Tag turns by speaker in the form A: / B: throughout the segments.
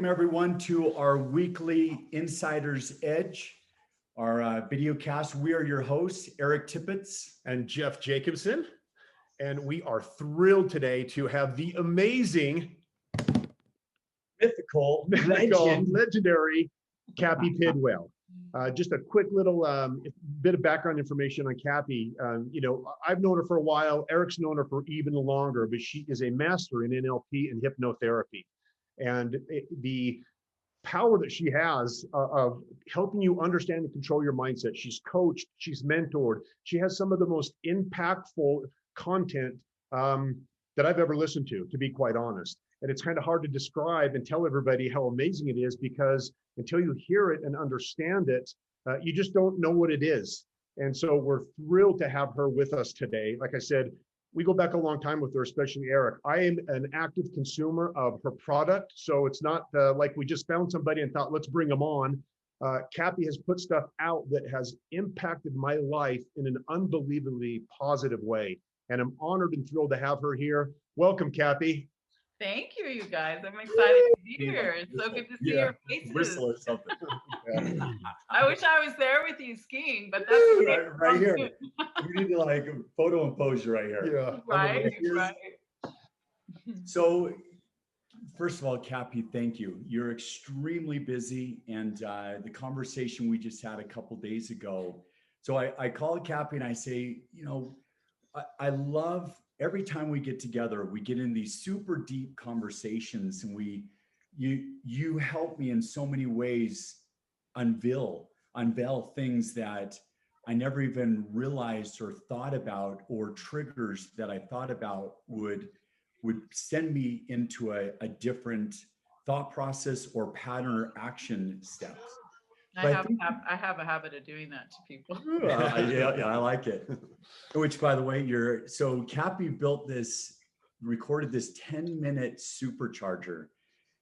A: Welcome everyone to our weekly Insider's Edge, our video cast. We are your hosts, Eric Tippetts
B: and Jeff Jacobson, and we are thrilled today to have the amazing,
A: mythical,
B: legendary Cappi Pidwell. Just a quick little bit of background information on Cappi. I've known her for a while. Eric's known her for even longer, but she is a master in NLP and hypnotherapy. And the power that she has of helping you understand and control your mindset. She's coached, she's mentored. She has some of the most impactful content that I've ever listened to be quite honest. And it's kind of hard to describe and tell everybody how amazing it is, because until you hear it and understand it, you just don't know what it is. And so we're thrilled to have her with us today. Like I said, we go back a long time with her, especially Eric. I am an active consumer of her product. So it's not like we just found somebody and thought, let's bring them on. Cappi has put stuff out that has impacted my life in an unbelievably positive way. And I'm honored and thrilled to have her here. Welcome, Cappi.
C: Thank you, you guys. I'm excited to be here. It's so good to see your faces.
A: Whistle or something.
C: I wish I was there with you skiing, but that's okay.
A: right here. We need to like photo and pose you right here.
B: Yeah.
C: Right.
A: So, first of all, Cappi, thank you. You're extremely busy, and the conversation we just had a couple days ago. So I call Cappi and I say, I love every time we get together, we get in these super deep conversations, and you help me in so many ways unveil things that I never even realized or thought about, or triggers that I thought about would send me into a different thought process or pattern or action steps.
C: I have a habit of doing that to people.
A: Yeah, I like it. Which, by the way, Cappi recorded this 10-minute supercharger.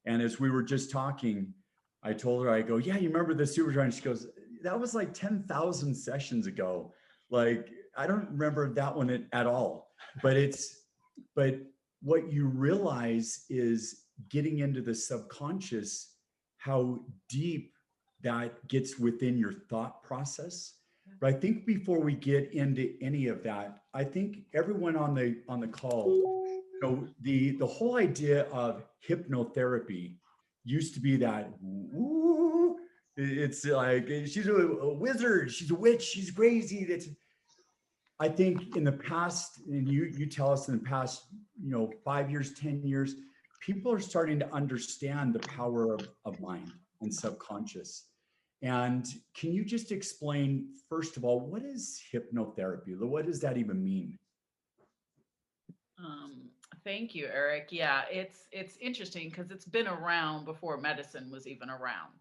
A: And as we were just talking, I told her, I go, yeah, you remember the supercharger? And she goes, that was like 10,000 sessions ago. Like, I don't remember that one at all. But what you realize is getting into the subconscious, how deep that gets within your thought process. But I think before we get into any of that, I think everyone on the call, the whole idea of hypnotherapy used to be that, ooh, it's like she's a wizard, she's a witch, she's crazy. I think in the past, and you tell us in the past, 5 years, 10 years, people are starting to understand the power of mind and subconscious. And can you just explain, first of all, what is hypnotherapy? What does that even mean?
C: Thank you, Eric. Yeah, it's interesting because it's been around before medicine was even around.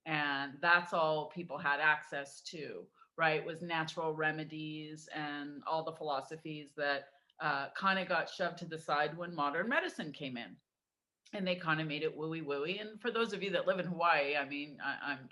C: And that's all people had access to, right? Was natural remedies and all the philosophies that kind of got shoved to the side when modern medicine came in. And they kind of made it wooey. And for those of you that live in Hawaii, I mean,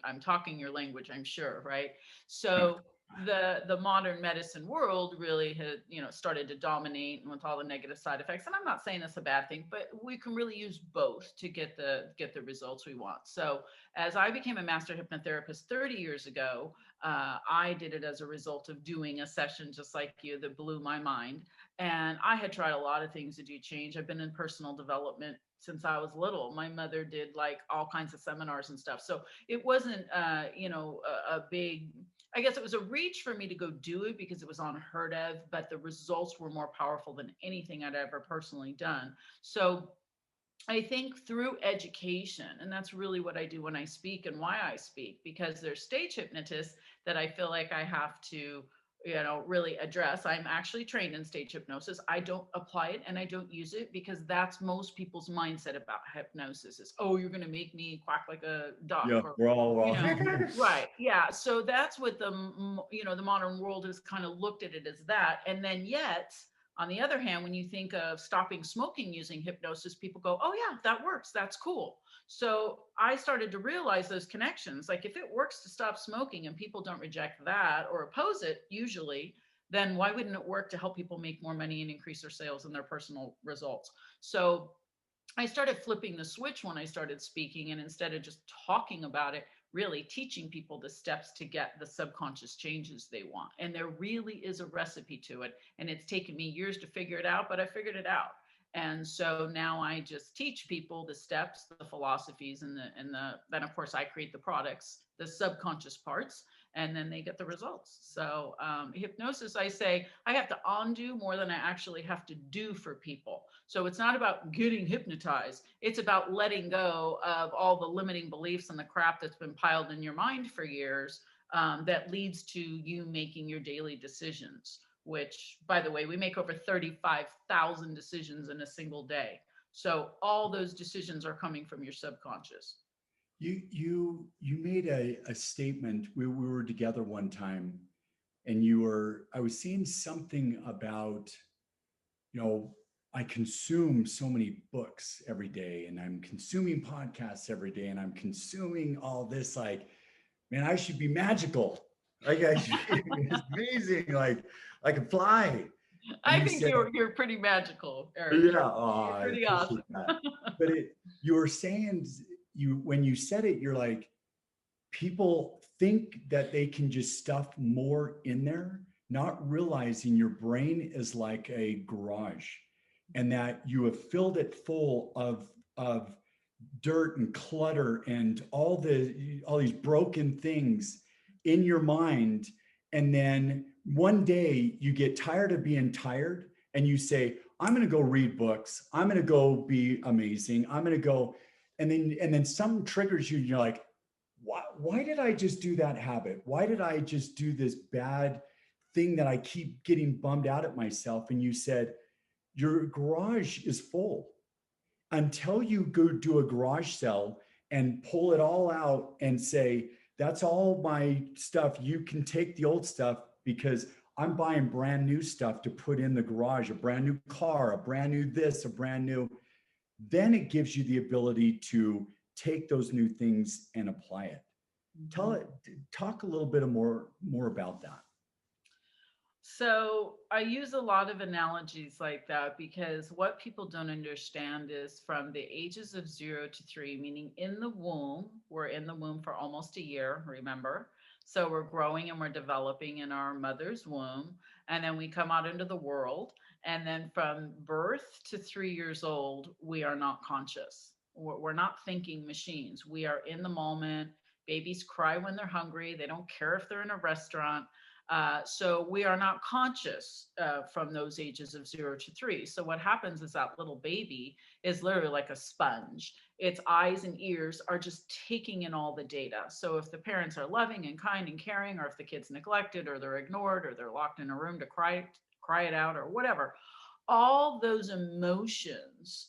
C: I'm talking your language, I'm sure, right? So the modern medicine world really had, started to dominate, and with all the negative side effects. And I'm not saying that's a bad thing, but we can really use both to get the results we want. So as I became a master hypnotherapist 30 years ago, I did it as a result of doing a session just like you that blew my mind. And I had tried a lot of things to do change. I've been in personal development since I was little. My mother did like all kinds of seminars and stuff. So it wasn't, a big, I guess it was a reach for me to go do it because it was unheard of, but the results were more powerful than anything I'd ever personally done. So I think through education, and that's really what I do when I speak and why I speak, because there's stage hypnotists that I feel like I have to really address. I'm actually trained in stage hypnosis. I don't apply it and I don't use it because that's most people's mindset about hypnosis is, oh, you're going to make me quack like a duck.
A: Yeah, we're all wrong.
C: Right. Yeah. So that's what the modern world has kind of looked at it as that. And then yet, on the other hand, when you think of stopping smoking using hypnosis, people go, oh yeah, that works. That's cool. So I started to realize those connections. Like if it works to stop smoking and people don't reject that or oppose it usually, then why wouldn't it work to help people make more money and increase their sales and their personal results? So I started flipping the switch when I started speaking, and instead of just talking about it, really teaching people the steps to get the subconscious changes they want. And there really is a recipe to it. And it's taken me years to figure it out, but I figured it out. And so now I just teach people the steps, the philosophies, and then of course I create the products, the subconscious parts, and then they get the results. So hypnosis, I say, I have to undo more than I actually have to do for people. So it's not about getting hypnotized. It's about letting go of all the limiting beliefs and the crap that's been piled in your mind for years, that leads to you making your daily decisions, which, by the way, we make over 35,000 decisions in a single day. So all those decisions are coming from your subconscious.
A: You made a statement. We were together one time, and I was saying something about, I consume so many books every day, and I'm consuming podcasts every day, and I'm consuming all this, like, man, I should be magical. Like, I should be amazing. Like, I can fly. And
C: I
A: you
C: think
A: said,
C: you're pretty magical, Eric.
A: yeah, oh,
C: You're
A: I
C: pretty
A: appreciate
C: awesome.
A: that. But you were saying, when you said it, you're like, people think that they can just stuff more in there, not realizing your brain is like a garage, and that you have filled it full of dirt and clutter and all these broken things in your mind. And then one day you get tired of being tired, and you say, I'm going to go read books, I'm going to go be amazing, I'm going to go, and then something triggers you, and you're like, why did I just do that habit? Why did I just do this bad thing that I keep getting bummed out at myself? And you said, your garage is full. Until you go do a garage sale and pull it all out and say, that's all my stuff, you can take the old stuff, because I'm buying brand new stuff to put in the garage, a brand new car, a brand new this, a brand new, then it gives you the ability to take those new things and apply it. Talk a little bit more about that.
C: So I use a lot of analogies like that, because what people don't understand is from the ages of 0 to 3, meaning in the womb, we're in the womb for almost a year, remember? So we're growing and we're developing in our mother's womb. And then we come out into the world. And then from birth to 3 years old, we are not conscious. We're not thinking machines. We are in the moment. Babies cry when they're hungry. They don't care if they're in a restaurant. So we are not conscious from those ages of 0 to 3. So what happens is that little baby is literally like a sponge. Its eyes and ears are just taking in all the data. So if the parents are loving and kind and caring, or if the kid's neglected, or they're ignored, or they're locked in a room to cry it out, or whatever, all those emotions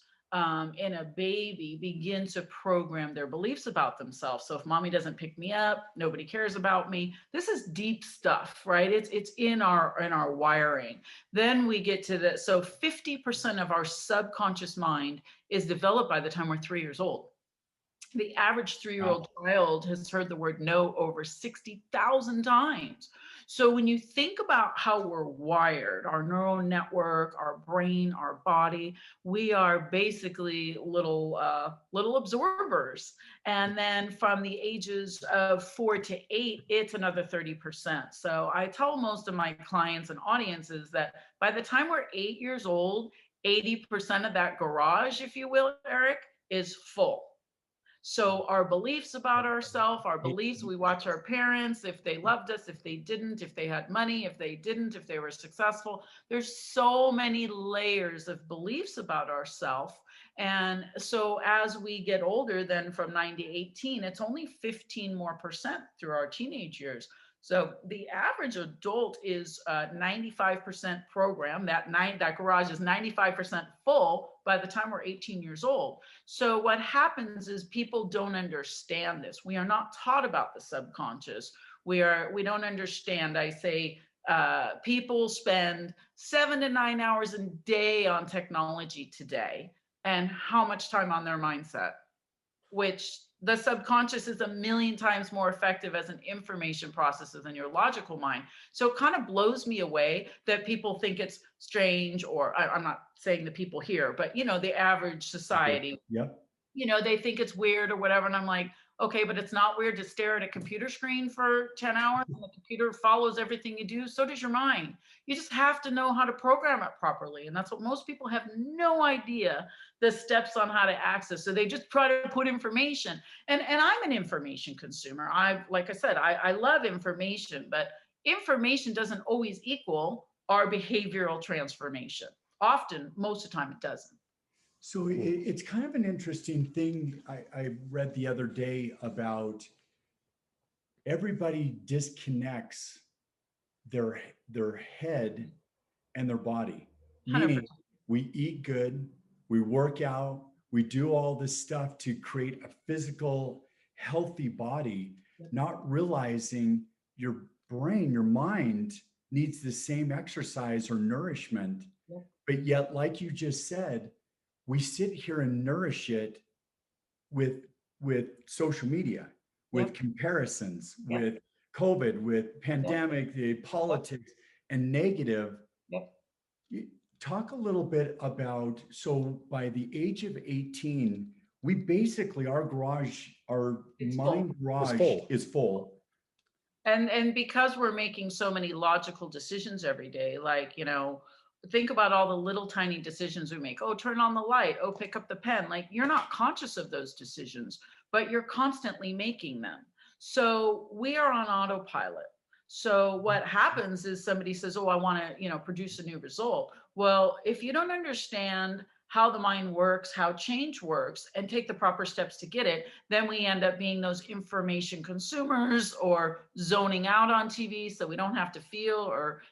C: in a baby begin to program their beliefs about themselves. So if mommy doesn't pick me up, nobody cares about me. This is deep stuff, right? It's in our wiring. Then we get to the, so 50% of our subconscious mind is developed by the time we're 3 years old. The average 3-year-old child has heard the word no over 60,000 times. So when you think about how we're wired, our neural network, our brain, our body, we are basically little absorbers. And then from the ages of 4 to 8, it's another 30%. So I tell most of my clients and audiences that by the time we're 8 years old, 80% of that garage, if you will, Eric, is full. So our beliefs about ourselves, our beliefs, we watch our parents, if they loved us, if they didn't, if they had money, if they didn't, if they were successful. There's so many layers of beliefs about ourselves. And so as we get older, then from 9 to 18, it's only 15% more through our teenage years. So the average adult is 95% programmed. That garage is 95% full by the time we're 18 years old. So what happens is people don't understand this. We are not taught about the subconscious. We don't understand. I say people spend 7 to 9 hours a day on technology today, and how much time on their mindset, which The subconscious is a million times more effective as an information processor than your logical mind. So it kind of blows me away that people think it's strange, or I'm not saying the people here, but the average society,
A: Yep.
C: they think it's weird or whatever. And I'm like, okay, but it's not weird to stare at a computer screen for 10 hours and the computer follows everything you do. So does your mind. You just have to know how to program it properly. And that's what most people have no idea, the steps on how to access. So they just try to put information. And I'm an information consumer. Like I said, I love information, but information doesn't always equal our behavioral transformation. Often, most of the time, it doesn't.
A: So it's kind of an interesting thing I read the other day about everybody disconnects their head and their body.
C: 100%.
A: Meaning we eat good, we work out, we do all this stuff to create a physical, healthy body, not realizing your brain, your mind needs the same exercise or nourishment. But yet, like you just said, we sit here and nourish it with social media, with comparisons, with COVID, with pandemic, the politics, and negative. Talk a little bit about, so by the age of 18, we basically, our mind garage is full.
C: And because we're making so many logical decisions every day, like, think about all the little tiny decisions we make. Oh, turn on the light. Oh, pick up the pen. Like, you're not conscious of those decisions, but you're constantly making them. So we are on autopilot. So what happens is somebody says, oh, I want to, produce a new result. Well, if you don't understand how the mind works, how change works, and take the proper steps to get it, then we end up being those information consumers, or zoning out on TV so we don't have to feel, or,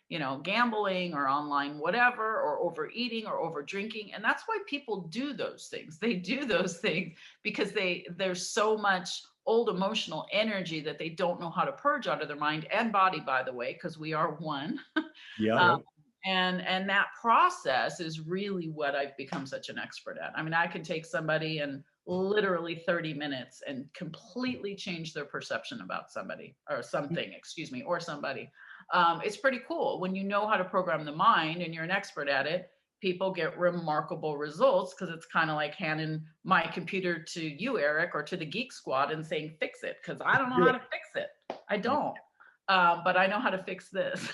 C: gambling, or online whatever, or overeating, or over drinking. And that's why people do those things. They do those things because there's so much old emotional energy that they don't know how to purge out of their mind and body, by the way, because we are one.
A: Yeah.
C: And that process is really what I've become such an expert at. I mean, I can take somebody and literally 30 minutes and completely change their perception about somebody or something, or somebody. It's pretty cool when you know how to program the mind and you're an expert at it. People get remarkable results because it's kind of like handing my computer to you, Eric, or to the Geek Squad and saying, fix it, because I don't know how to fix it. I don't, but I know how to fix this.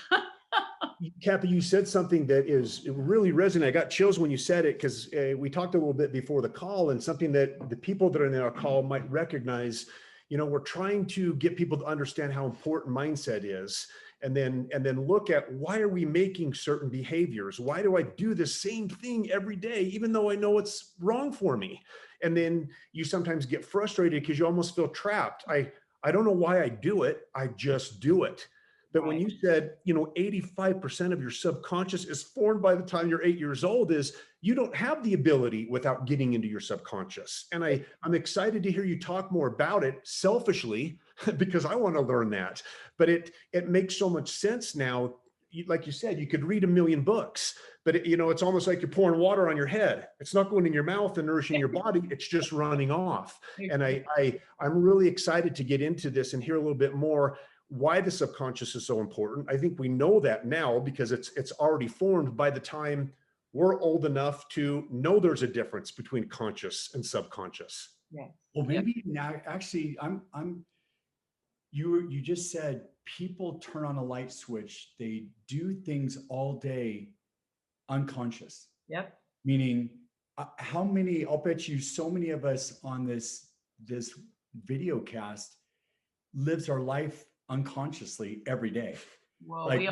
B: Cappi, you said something that it really resonated. I got chills when you said it, because we talked a little bit before the call, and something that the people that are in our call might recognize. We're trying to get people to understand how important mindset is, and then look at, why are we making certain behaviors? Why do I do the same thing every day, even though I know it's wrong for me? And then you sometimes get frustrated because you almost feel trapped. I don't know why I do it. I just do it. But when you said, 85% of your subconscious is formed by the time you're 8 years old, is you don't have the ability without getting into your subconscious. And I'm excited to hear you talk more about it, selfishly, because I want to learn that. But it makes so much sense now. Like you said, you could read 1 million books, but it's almost like you're pouring water on your head. It's not going in your mouth and nourishing your body. It's just running off. And I'm really excited to get into this and hear a little bit more why the subconscious is so important. I think we know that now because it's already formed by the time we're old enough to know there's a difference between conscious and subconscious.
C: Yeah.
A: Well, maybe now, actually, you just said people turn on a light switch. They do things all day unconscious.
C: Yep.
A: Meaning, I'll bet you so many of us on this video cast lives our life unconsciously every day.
C: Well,
A: Like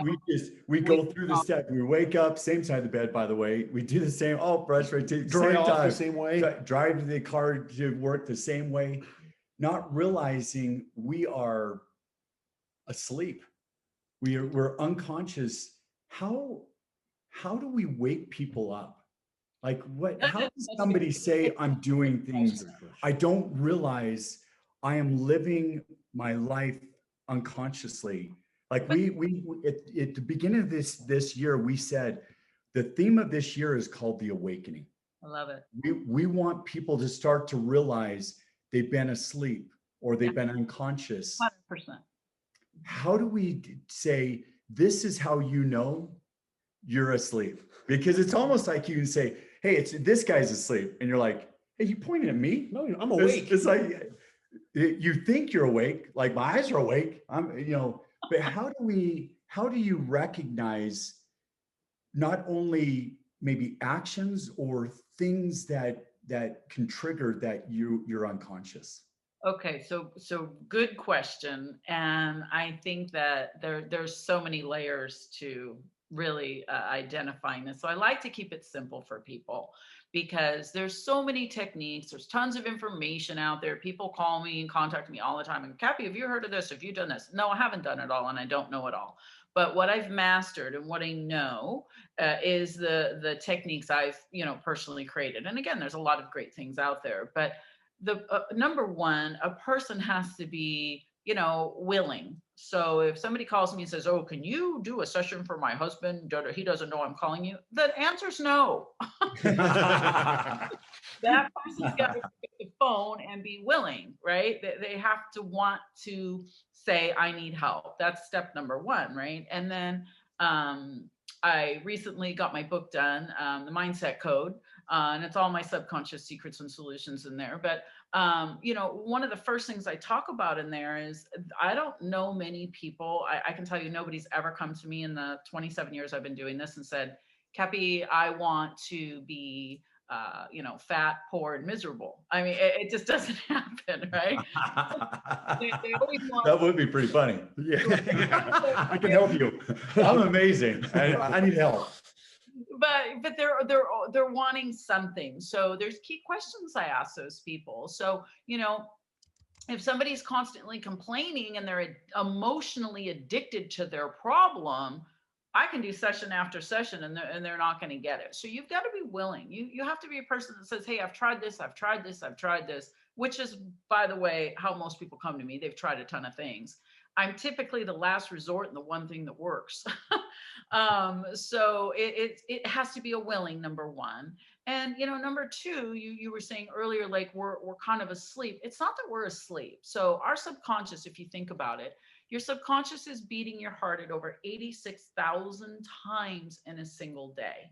A: we go through the step. We wake up, same side of the bed, by the way. We do the same. Oh, brush right to
B: drive off the same way.
A: Drive the car to work the same way, not realizing we are asleep. We're unconscious. How do we wake people up? Like what? How does somebody say I'm doing things? I don't realize I am living my life unconsciously. Like we at the beginning of this year, we said the theme of this year is called the awakening.
C: I love it.
A: We want people to start to realize they've been asleep or they've been unconscious.
C: 100%.
A: How do we say, this is how you know you're asleep? Because it's almost like you can say, hey, it's this guy's asleep. And you're like, hey, you pointing at me?
B: No, I'm awake.
A: It's like, you think you're awake, like my eyes are awake. But how do you recognize not only maybe actions or things that can trigger that you're unconscious?
C: Okay, so good question, and I think that there's so many layers to really identifying this. So I like to keep it simple for people because there's so many techniques. There's tons of information out there. People call me and contact me all the time. And Cappi, have you heard of this? Have you done this? No, I haven't done it all, and I don't know it all. But what I've mastered and what I know is the techniques I've personally created. And again, there's a lot of great things out there, but the number one, a person has to be willing. So if somebody calls me and says, oh, can you do a session for my husband, he doesn't know I'm calling you, the answer's no. That person's got to pick the phone and be willing, right? They have to want to say, I need help. That's step number one, right? And then I recently got my book done, The Mindset Code, and it's all my subconscious secrets and solutions in there. But, one of the first things I talk about in there is I don't know many people. I can tell you nobody's ever come to me in the 27 years I've been doing this and said, Cappi, I want to be fat, poor, and miserable. I mean, it just doesn't happen, right? They always want.
A: That would be pretty funny.
B: Yeah. I can help you.
A: I'm amazing. I need help.
C: But they're wanting something. So there's key questions I ask those people. So, if somebody's constantly complaining and they're emotionally addicted to their problem, I can do session after session and they're not going to get it. So you've got to be willing. You have to be a person that says, hey, I've tried this, which is, by the way, how most people come to me. They've tried a ton of things. I'm typically the last resort and the one thing that works. So it has to be a willing, number one. And, number two, you were saying earlier, like we're kind of asleep. It's not that we're asleep. So our subconscious, if you think about it, your subconscious is beating your heart at over 86,000 times in a single day.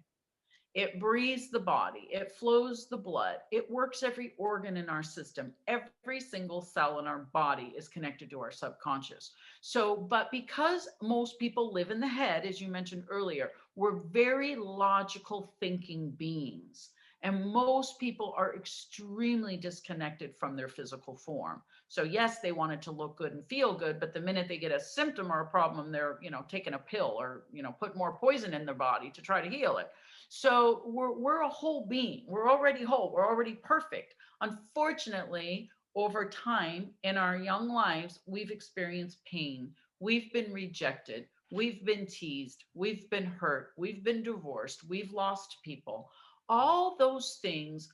C: It breathes the body, it flows the blood, it works every organ in our system. Every single cell in our body is connected to our subconscious. So, but because most people live in the head, as you mentioned earlier, we're very logical thinking beings. And most people are extremely disconnected from their physical form. So yes, they want it to look good and feel good, but the minute they get a symptom or a problem, they're, taking a pill or, put more poison in their body to try to heal it. So we're a whole being. We're already whole. We're already perfect. Unfortunately, over time in our young lives, we've experienced pain. We've been rejected. We've been teased. We've been hurt. We've been divorced. We've lost people. All those things,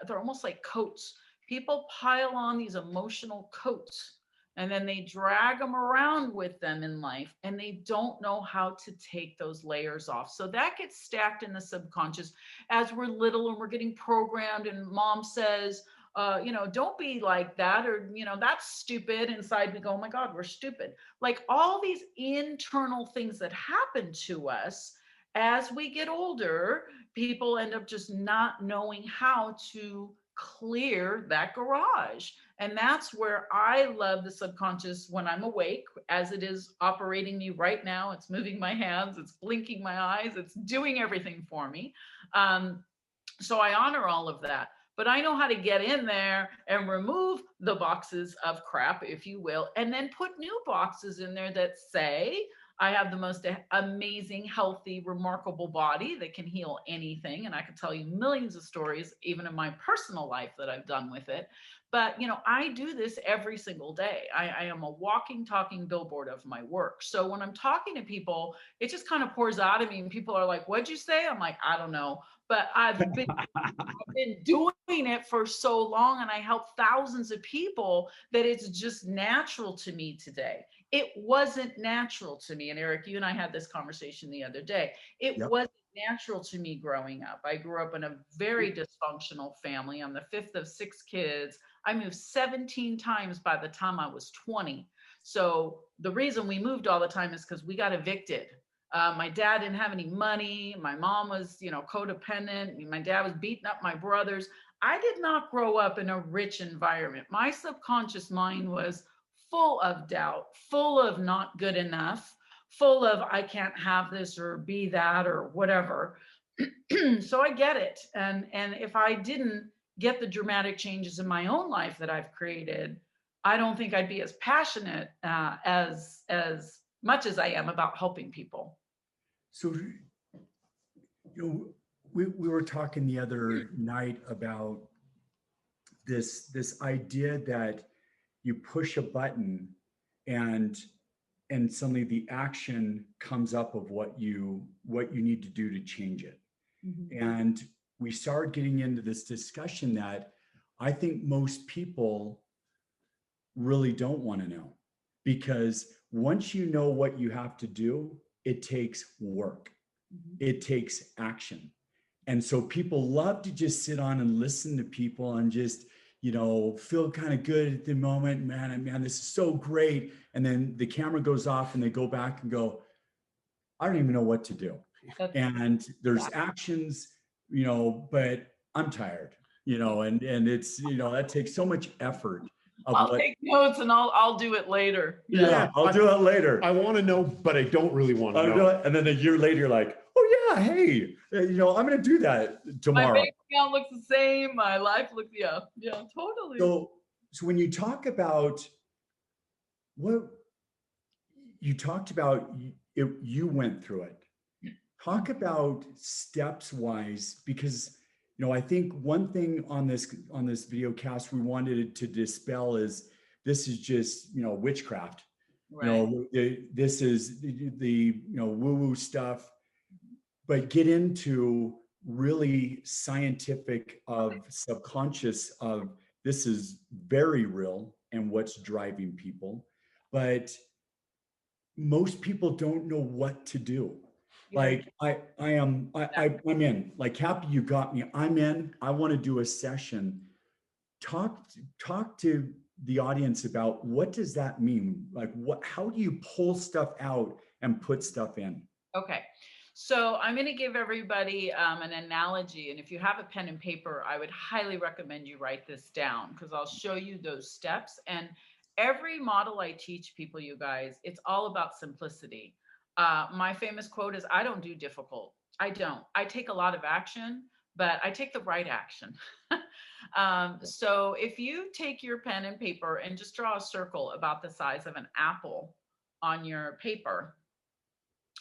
C: they're almost like coats. People pile on these emotional coats and then they drag them around with them in life and they don't know how to take those layers off. So that gets stacked in the subconscious as we're little and we're getting programmed and mom says, don't be like that, or, that's stupid. Inside we go, oh my God, we're stupid. Like all these internal things that happen to us as we get older, people end up just not knowing how to clear that garage. And that's where I love the subconscious when I'm awake, as it is operating me right now. It's moving my hands, it's blinking my eyes, it's doing everything for me. So I honor all of that. But I know how to get in there and remove the boxes of crap, if you will, and then put new boxes in there that say, I have the most amazing, healthy, remarkable body that can heal anything. And I could tell you millions of stories, even in my personal life, that I've done with it. But, I do this every single day. I am a walking, talking billboard of my work. So when I'm talking to people, it just kind of pours out of me and people are like, what'd you say? I'm like, I don't know. But I've been doing it for so long and I help thousands of people that it's just natural to me today. it wasn't natural to me. And Eric, you and I had this conversation the other day. It
A: Yep.
C: wasn't natural to me growing up. I grew up in a very dysfunctional family. I'm the fifth of six kids. I moved 17 times by the time I was 20. So the reason we moved all the time is because we got evicted. My dad didn't have any money. My mom was, codependent. My dad was beating up my brothers. I did not grow up in a rich environment. My subconscious mind was full of doubt, full of not good enough, full of I can't have this or be that or whatever. So I get it. And if I didn't get the dramatic changes in my own life that I've created, I don't think I'd be as passionate as much as I am about helping people.
A: So, we were talking the other night about this idea that you push a button and suddenly the action comes up of what you need to do to change it.
C: Mm-hmm.
A: And we started getting into this discussion that I think most people really don't want to know, because once you know what you have to do, it takes work.
C: Mm-hmm.
A: It takes action. And so people love to just sit on and listen to people and just, feel kind of good at the moment. Man, this is so great. And then the camera goes off and they go back and go, I don't even know what to do. And there's actions, but I'm tired, and it's, that takes so much effort.
C: I'll take notes and I'll do it later.
A: Yeah, I'll do it later.
B: I want to know, but I don't really want to know.
A: And then a year later, you're like, oh yeah, hey, I'm going to do that tomorrow.
C: My bank account looks the same. My life looks, yeah, totally.
A: So when you talk about what you talked about, you went through it. Talk about steps wise, because I think one thing on this video cast we wanted to dispel is this is just witchcraft.
C: Right.
A: This is the woo-woo stuff, but get into really scientific of subconscious of this is very real and what's driving people. But most people don't know what to do. Like I'm in, like, Cappi, you got me. I'm in. I want to do a session. Talk to the audience about what does that mean? Like, how do you pull stuff out and put stuff in?
C: Okay. So I'm going to give everybody an analogy. And if you have a pen and paper, I would highly recommend you write this down, because I'll show you those steps. And every model I teach people, you guys, it's all about simplicity. My famous quote is, I don't do difficult. I don't. I take a lot of action, but I take the right action. So if you take your pen and paper and just draw a circle about the size of an apple on your paper,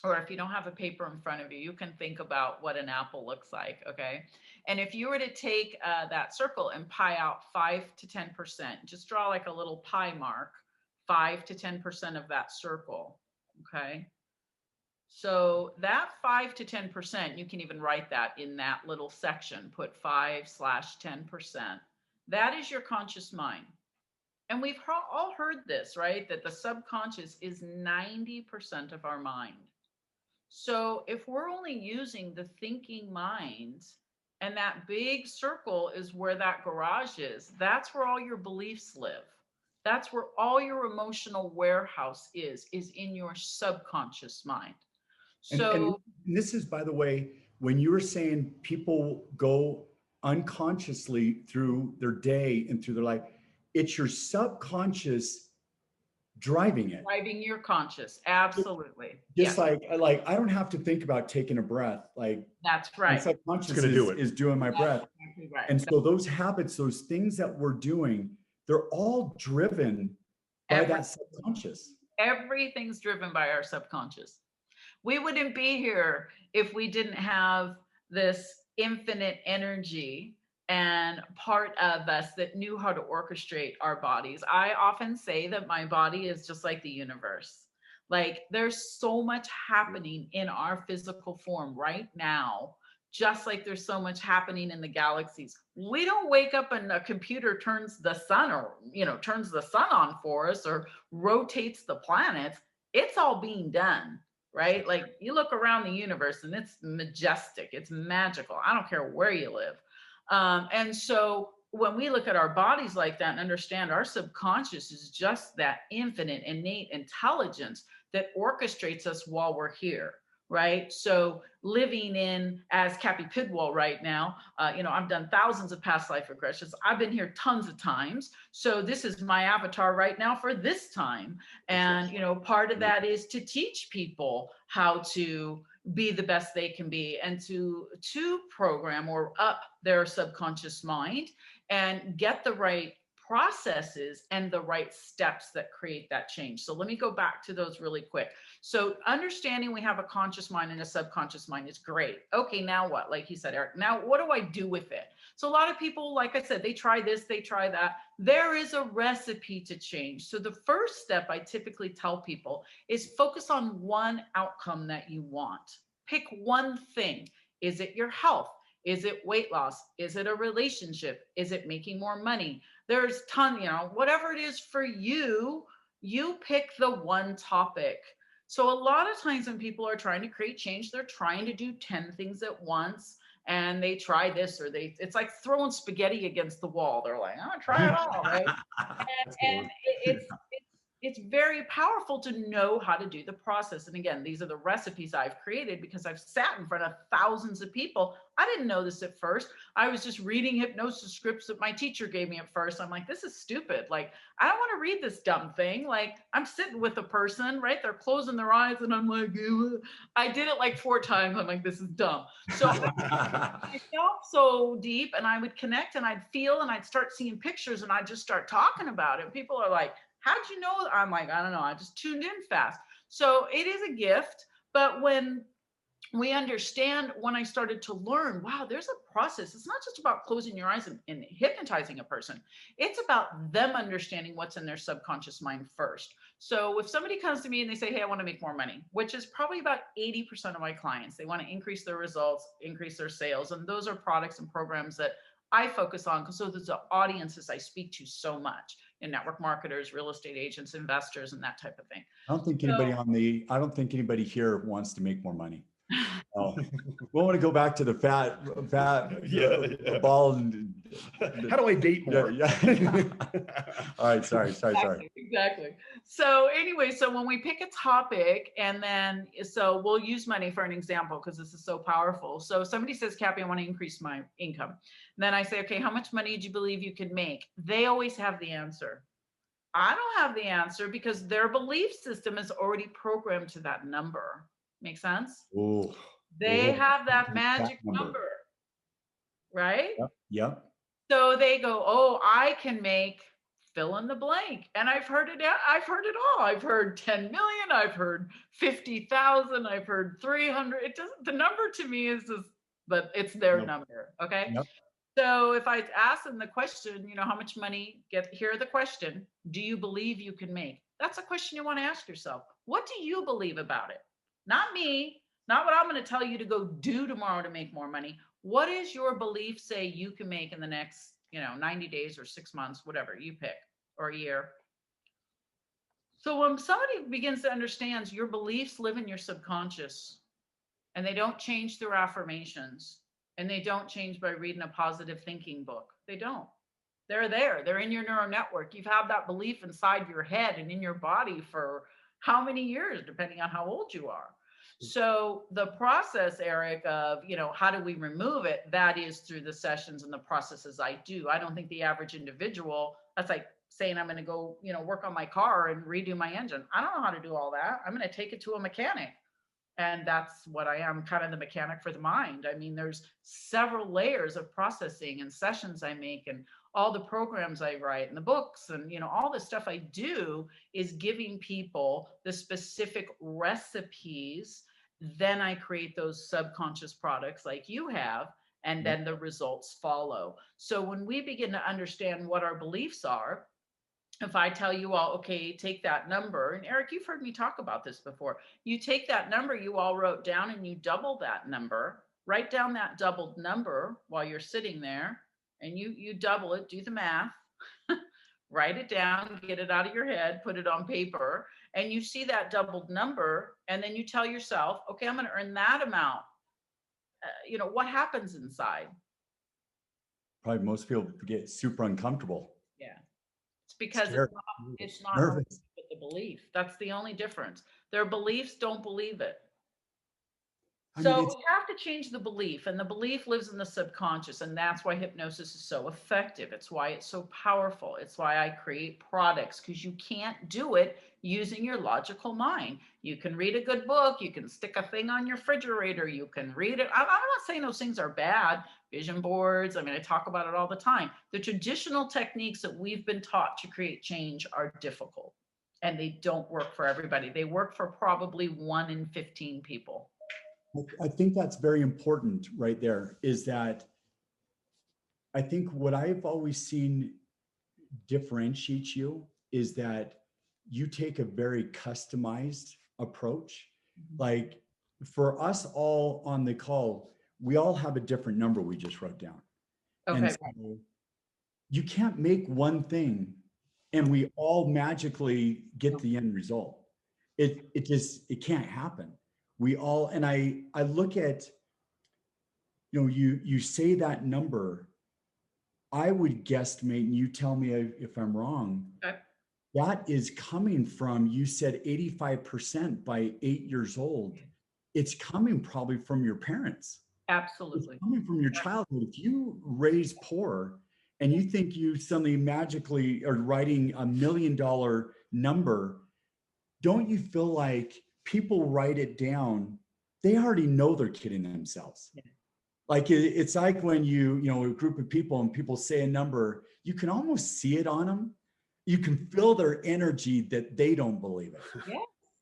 C: or if you don't have a paper in front of you, you can think about what an apple looks like, okay? And if you were to take that circle and pie out 5 to 10%, just draw like a little pie mark, 5 to 10% of that circle, okay? So that 5 to 10%, you can even write that in that little section, put 5/10%. That is your conscious mind. And we've all heard this, right? That the subconscious is 90% of our mind. So if we're only using the thinking mind, and that big circle is where that garage is, that's where all your beliefs live. That's where all your emotional warehouse is in your subconscious mind. So
A: and this is, by the way, when you were saying people go unconsciously through their day and through their life, it's your subconscious driving it.
C: Driving your conscious. Absolutely.
A: Just like I don't have to think about taking a breath. Like,
C: that's right.
A: My subconscious is doing my breath.
C: Exactly right.
A: And so those habits, those things that we're doing, they're all driven by that subconscious.
C: Everything's driven by our subconscious. We wouldn't be here if we didn't have this infinite energy and part of us that knew how to orchestrate our bodies. I often say that my body is just like the universe. Like, there's so much happening in our physical form right now just like there's so much happening in the galaxies. We don't wake up and a computer turns the sun or, turns the sun on for us or rotates the planets. It's all being done, right? Like you look around the universe and it's majestic, it's magical. I don't care where you live. And so when we look at our bodies like that and understand our subconscious is just that infinite, innate intelligence that orchestrates us while we're here, right? So living in as Cappi Pidwell right now, I've done thousands of past life regressions. I've been here tons of times. So this is my avatar right now for this time. And, part of that is to teach people how to be the best they can be and to program or up their subconscious mind and get the right processes and the right steps that create that change. So let me go back to those really quick. So understanding we have a conscious mind and a subconscious mind is great. Okay, now what? Like you said, Eric, now what do I do with it? So a lot of people, like I said, they try this, they try that. There is a recipe to change. So the first step I typically tell people is focus on one outcome that you want. Pick one thing. Is it your health? Is it weight loss? Is it a relationship? Is it making more money? There's whatever it is for you, you pick the one topic. So a lot of times when people are trying to create change, they're trying to do 10 things at once and they try this or it's like throwing spaghetti against the wall. They're like, I'm gonna try it all, right? And it's very powerful to know how to do the process. And again, these are the recipes I've created because I've sat in front of thousands of people. I didn't know this at first. I was just reading hypnosis scripts that my teacher gave me at first. I'm like, this is stupid. Like, I don't want to read this dumb thing. Like, I'm sitting with a person, right? They're closing their eyes and I'm like, ew. I did it like 4 times. I'm like, this is dumb. So I felt so deep and I would connect and I'd feel and I'd start seeing pictures and I'd just start talking about it. People are like, how'd you know? I'm like, I don't know. I just tuned in fast. So it is a gift. But when we understand, when I started to learn, wow, there's a process. It's not just about closing your eyes and hypnotizing a person. It's about them understanding what's in their subconscious mind first. So if somebody comes to me and they say, hey, I want to make more money, which is probably about 80% of my clients, they want to increase their results, increase their sales. And those are products and programs that I focus on because those are the audiences I speak to so much. And network marketers, real estate agents, investors, and that type of thing.
A: I don't think anybody here wants to make more money. Oh, we want to go back to the fat ball. And
B: how do I date more?
A: Yeah. All right. Sorry.
C: Exactly. So anyway, so when we pick a topic and then, so we'll use money for an example because this is so powerful. So somebody says, Cappi, I want to increase my income. Then I say, okay, how much money do you believe you can make? They always have the answer. I don't have the answer because their belief system is already programmed to that number. Make sense?
A: Ooh.
C: They have that magic number, right?
A: Yep.
C: So they go, oh, I can make fill in the blank. And I've heard it all. I've heard 10 million, I've heard 50,000, I've heard 300. It doesn't, the number to me is just, but it's their number. Okay.
A: Yep.
C: So if I ask them the question, how much money hear the question, do you believe you can make? That's a question you want to ask yourself. What do you believe about it? Not me, not what I'm going to tell you to go do tomorrow to make more money. What is your belief say you can make in the next, 90 days or 6 months, whatever you pick, or a year? So when somebody begins to understand your beliefs live in your subconscious and they don't change through affirmations and they don't change by reading a positive thinking book. They don't. They're there. They're in your neural network. You've had that belief inside your head and in your body for how many years, depending on how old you are. So the process, Eric, of, how do we remove it? That is through the sessions and the processes I do. I don't think the average individual, that's like saying I'm going to go, work on my car and redo my engine. I don't know how to do all that. I'm going to take it to a mechanic. And that's what I am, kind of the mechanic for the mind. I mean, there's several layers of processing and sessions I make and all the programs I write and the books and, all the stuff I do is giving people the specific recipes. Then I create those subconscious products like you have, and then the results follow. So when we begin to understand what our beliefs are, if I tell you all, okay, take that number, and Eric, you've heard me talk about this before. You take that number you all wrote down and you double that number, write down that doubled number while you're sitting there, and you double it, do the math, write it down, get it out of your head, put it on paper, and you see that doubled number, and then you tell yourself, okay, I'm going to earn that amount. What happens inside?
A: Probably most people get super uncomfortable,
C: Yeah. It's because
A: scared,
C: it's not
A: nervous.
C: with the belief. That's the only difference. Their beliefs don't believe it.
A: I mean,
C: So
A: it's
C: we have to change the belief, and the belief lives in the subconscious, and that's why hypnosis is so effective. It's why it's so powerful. It's why I create products, because you can't do it using your logical mind. You can read a good book, you can stick a thing on your refrigerator, you can read it. I'm not saying those things are bad. Vision boards, I mean, I talk about it all the time. The traditional techniques that we've been taught to create change are difficult, and they don't work for everybody. They work for probably 1 in 15 people.
A: I think that's very important right there, is that I think what I've always seen differentiate you is that you take a very customized approach. Like for us all on the call, we all have a different number we just wrote down. And
C: Okay.
A: so you can't make one thing and we all magically get the end result. It can't happen. We all, and I look at, you say that number, I would guesstimate, and you tell me if I'm wrong,
C: Okay.
A: that is coming from, you said 85% by 8 years old. It's coming probably from your parents.
C: Absolutely.
A: It's coming from your childhood. If you raise poor and you think you suddenly magically are writing $1 million number, don't you feel like people write it down? They already know they're kidding themselves.
C: Yeah.
A: Like it's like when a group of people and people say a number, you can almost see it on them. You can feel their energy that they don't believe it.
C: Yeah.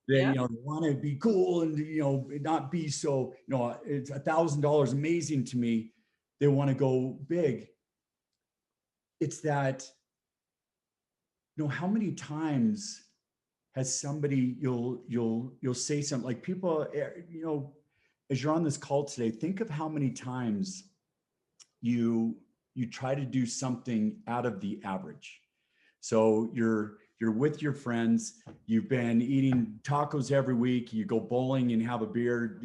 A: They,
C: Yeah.
A: they want to be cool and, not be so, it's $1,000 amazing to me. They want to go big. It's that, how many times has somebody, you'll say something like people, as you're on this call today, think of how many times you try to do something out of the average. So you're with your friends, you've been eating tacos every week, you go bowling and have a beer,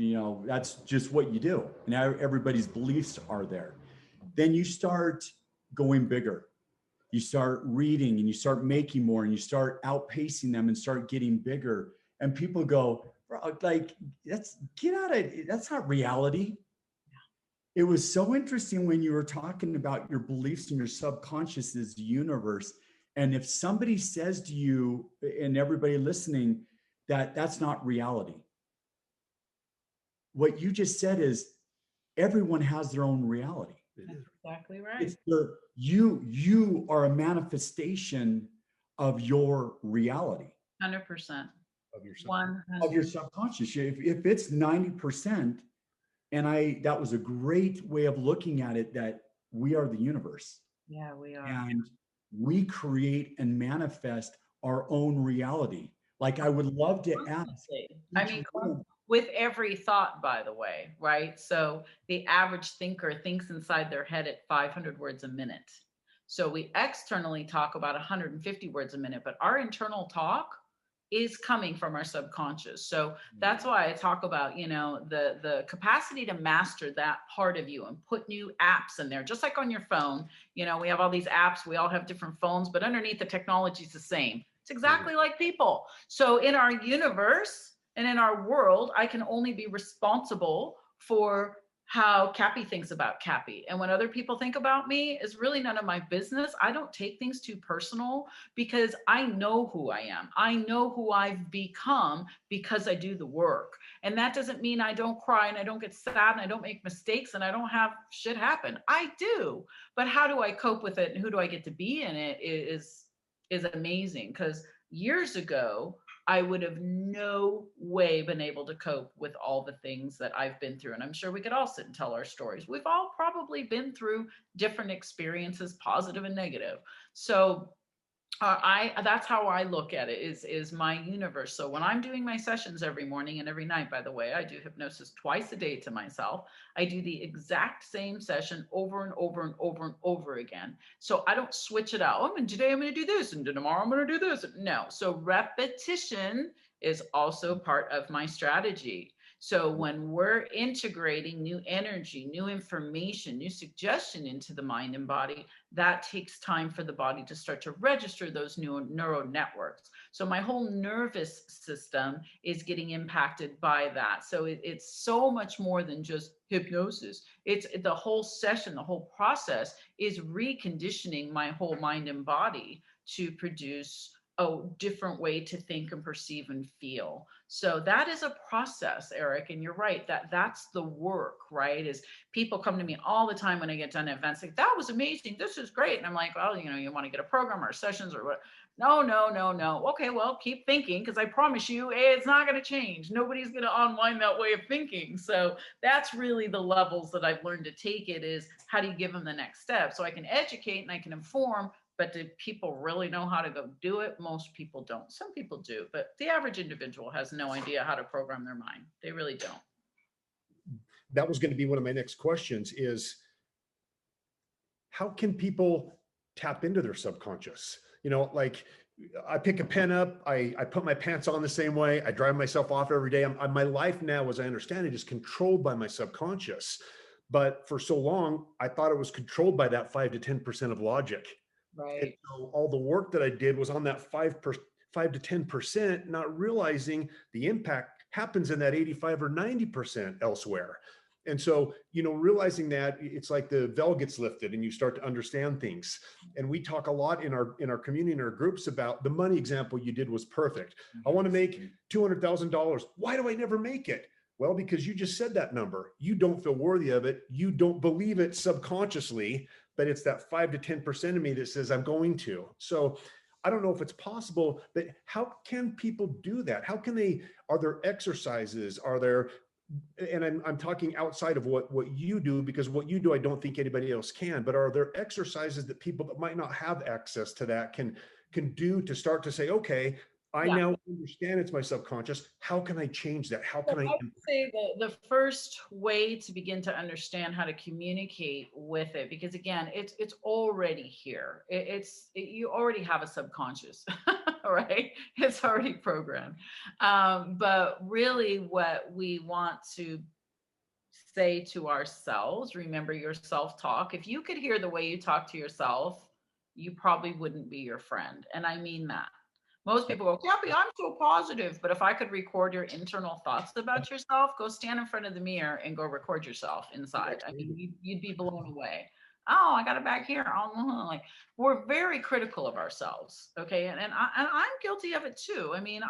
A: that's just what you do. And everybody's beliefs are there. Then you start going bigger. You start reading and you start making more and you start outpacing them and start getting bigger. And people go, like, that's not reality. It was so interesting when you were talking about your beliefs and your subconscious is the universe. And if somebody says to you and everybody listening that that's not reality, what you just said is everyone has their own reality.
C: That's exactly right.
A: It's you are a manifestation of your reality.
C: 100%.
A: Of your subconscious. If it's 90%, and that was a great way of looking at it, that we are the universe.
C: Yeah, we are.
A: And we create and manifest our own reality. Like I would love to ask.
C: I mean, with every thought, by the way, right? So the average thinker thinks inside their head at 500 words a minute. So we externally talk about 150 words a minute, but our internal talk is coming from our subconscious. So that's why I talk about, the capacity to master that part of you and put new apps in there, just like on your phone. We have all these apps, we all have different phones, but underneath the technology is the same. It's exactly like people. So in our universe and in our world, I can only be responsible for how Cappi thinks about Cappi. And when other people think about me is really none of my business. I don't take things too personal because I know who I am. I know who I've become because I do the work. And that doesn't mean I don't cry and I don't get sad and I don't make mistakes and I don't have shit happen. I do. But how do I cope with it and who do I get to be in it is amazing. Because years ago, I would have no way been able to cope with all the things that I've been through. And I'm sure we could all sit and tell our stories. We've all probably been through different experiences, positive and negative. So That's how I look at it, is my universe. So when I'm doing my sessions every morning and every night, by the way, I do hypnosis twice a day to myself. I do the exact same session over and over and over and over again. So I don't switch it out. Oh, and today I'm going to do this, and tomorrow I'm going to do this. No. So repetition is also part of my strategy. So when we're integrating new energy, new information, new suggestion into the mind and body, that takes time for the body to start to register those new neural networks. So my whole nervous system is getting impacted by that. So it's so much more than just hypnosis. It's the whole session, the whole process is reconditioning my whole mind and body to produce a different way to think and perceive and feel. So that is a process, Eric, and you're right, that's the work, right? Is people come to me all the time when I get done at events like, that was amazing, this is great. And I'm like, well, you want to get a program or sessions or what? No, no, no, no. Okay, well, keep thinking, because I promise you it's not going to change. Nobody's going to unwind that way of thinking. So that's really the levels that I've learned to take it, is how do you give them the next step? So I can educate and I can inform, but do people really know how to go do it? Most people don't. Some people do, but the average individual has no idea how to program their mind. They really don't.
B: That was going to be one of my next questions, is how can people tap into their subconscious? Like, I pick a pen up, I put my pants on the same way, I drive myself off every day. My life now, as I understand it, is controlled by my subconscious. But for so long, I thought it was controlled by that 5 to 10% of logic. And
C: Right.
B: so all the work that I did was on that 5 to 10%, not realizing the impact happens in that 85 or 90% elsewhere. And so, realizing that, it's like the veil gets lifted and you start to understand things. And we talk a lot in our community, in our groups, about the money example you did was perfect. I want to make $200,000. Why do I never make it? Well, because you just said that number. You don't feel worthy of it. You don't believe it subconsciously, but it's that 5 to 10% of me that says I'm going to. So I don't know if it's possible, but how can people do that? How can they, are there exercises? Are there, and I'm talking outside of what you do, because what you do, I don't think anybody else can, but are there exercises that people that might not have access to that can do to start to say, okay, I
C: Yeah.
B: now understand it's my subconscious. How can I change that? How
C: So
B: can I?
C: I would say the first way to begin to understand how to communicate with it, because again, it's already here. You already have a subconscious, right? It's already programmed. But really, what we want to say to ourselves, remember your self-talk. If you could hear the way you talk to yourself, you probably wouldn't be your friend. And I mean that. Most people go, Cappi, I'm so positive. But if I could record your internal thoughts about yourself, go stand in front of the mirror and go record yourself inside. I mean, you'd be blown away. Oh, I got it back here. Oh, like, we're very critical of ourselves. Okay. And I'm guilty of it too. I mean,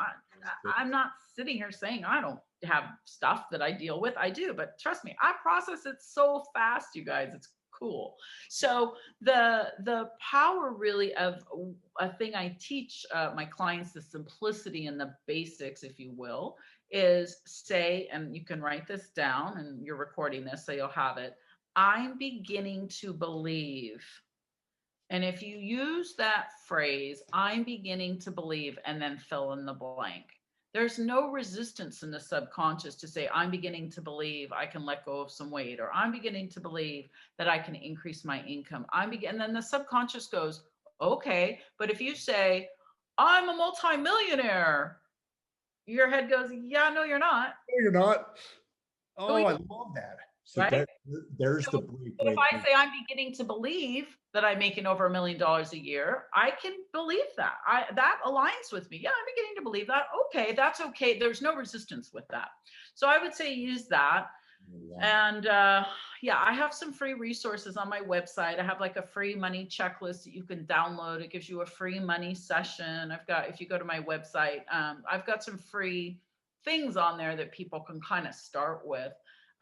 C: I'm not sitting here saying I don't have stuff that I deal with. I do, but trust me, I process it so fast, you guys. It's cool. So the power really of a thing I teach my clients, the simplicity and the basics, if you will, is say, and you can write this down, and you're recording this, so you'll have it. I'm beginning to believe. And if you use that phrase, I'm beginning to believe, and then fill in the blank, there's no resistance in the subconscious to say, I'm beginning to believe I can let go of some weight, or I'm beginning to believe that I can increase my income. And then the subconscious goes, okay. But if you say, I'm a multimillionaire, your head goes, yeah, no, you're not.
B: No, you're not.
C: Oh,
B: Oh, I love that.
A: So
C: right?
A: there's the
C: So,
A: break
C: but if
A: right
C: I
A: there.
C: say I'm beginning to believe that I'm making over $1 million a year, I can believe that. That aligns with me. Yeah, I'm beginning to believe that. Okay, that's okay. There's no resistance with that. So I would say use that. And yeah, I have some free resources on my website. I have like a free money checklist that you can download. It gives you a free money session. If you go to my website, I've got some free things on there that people can kind of start with.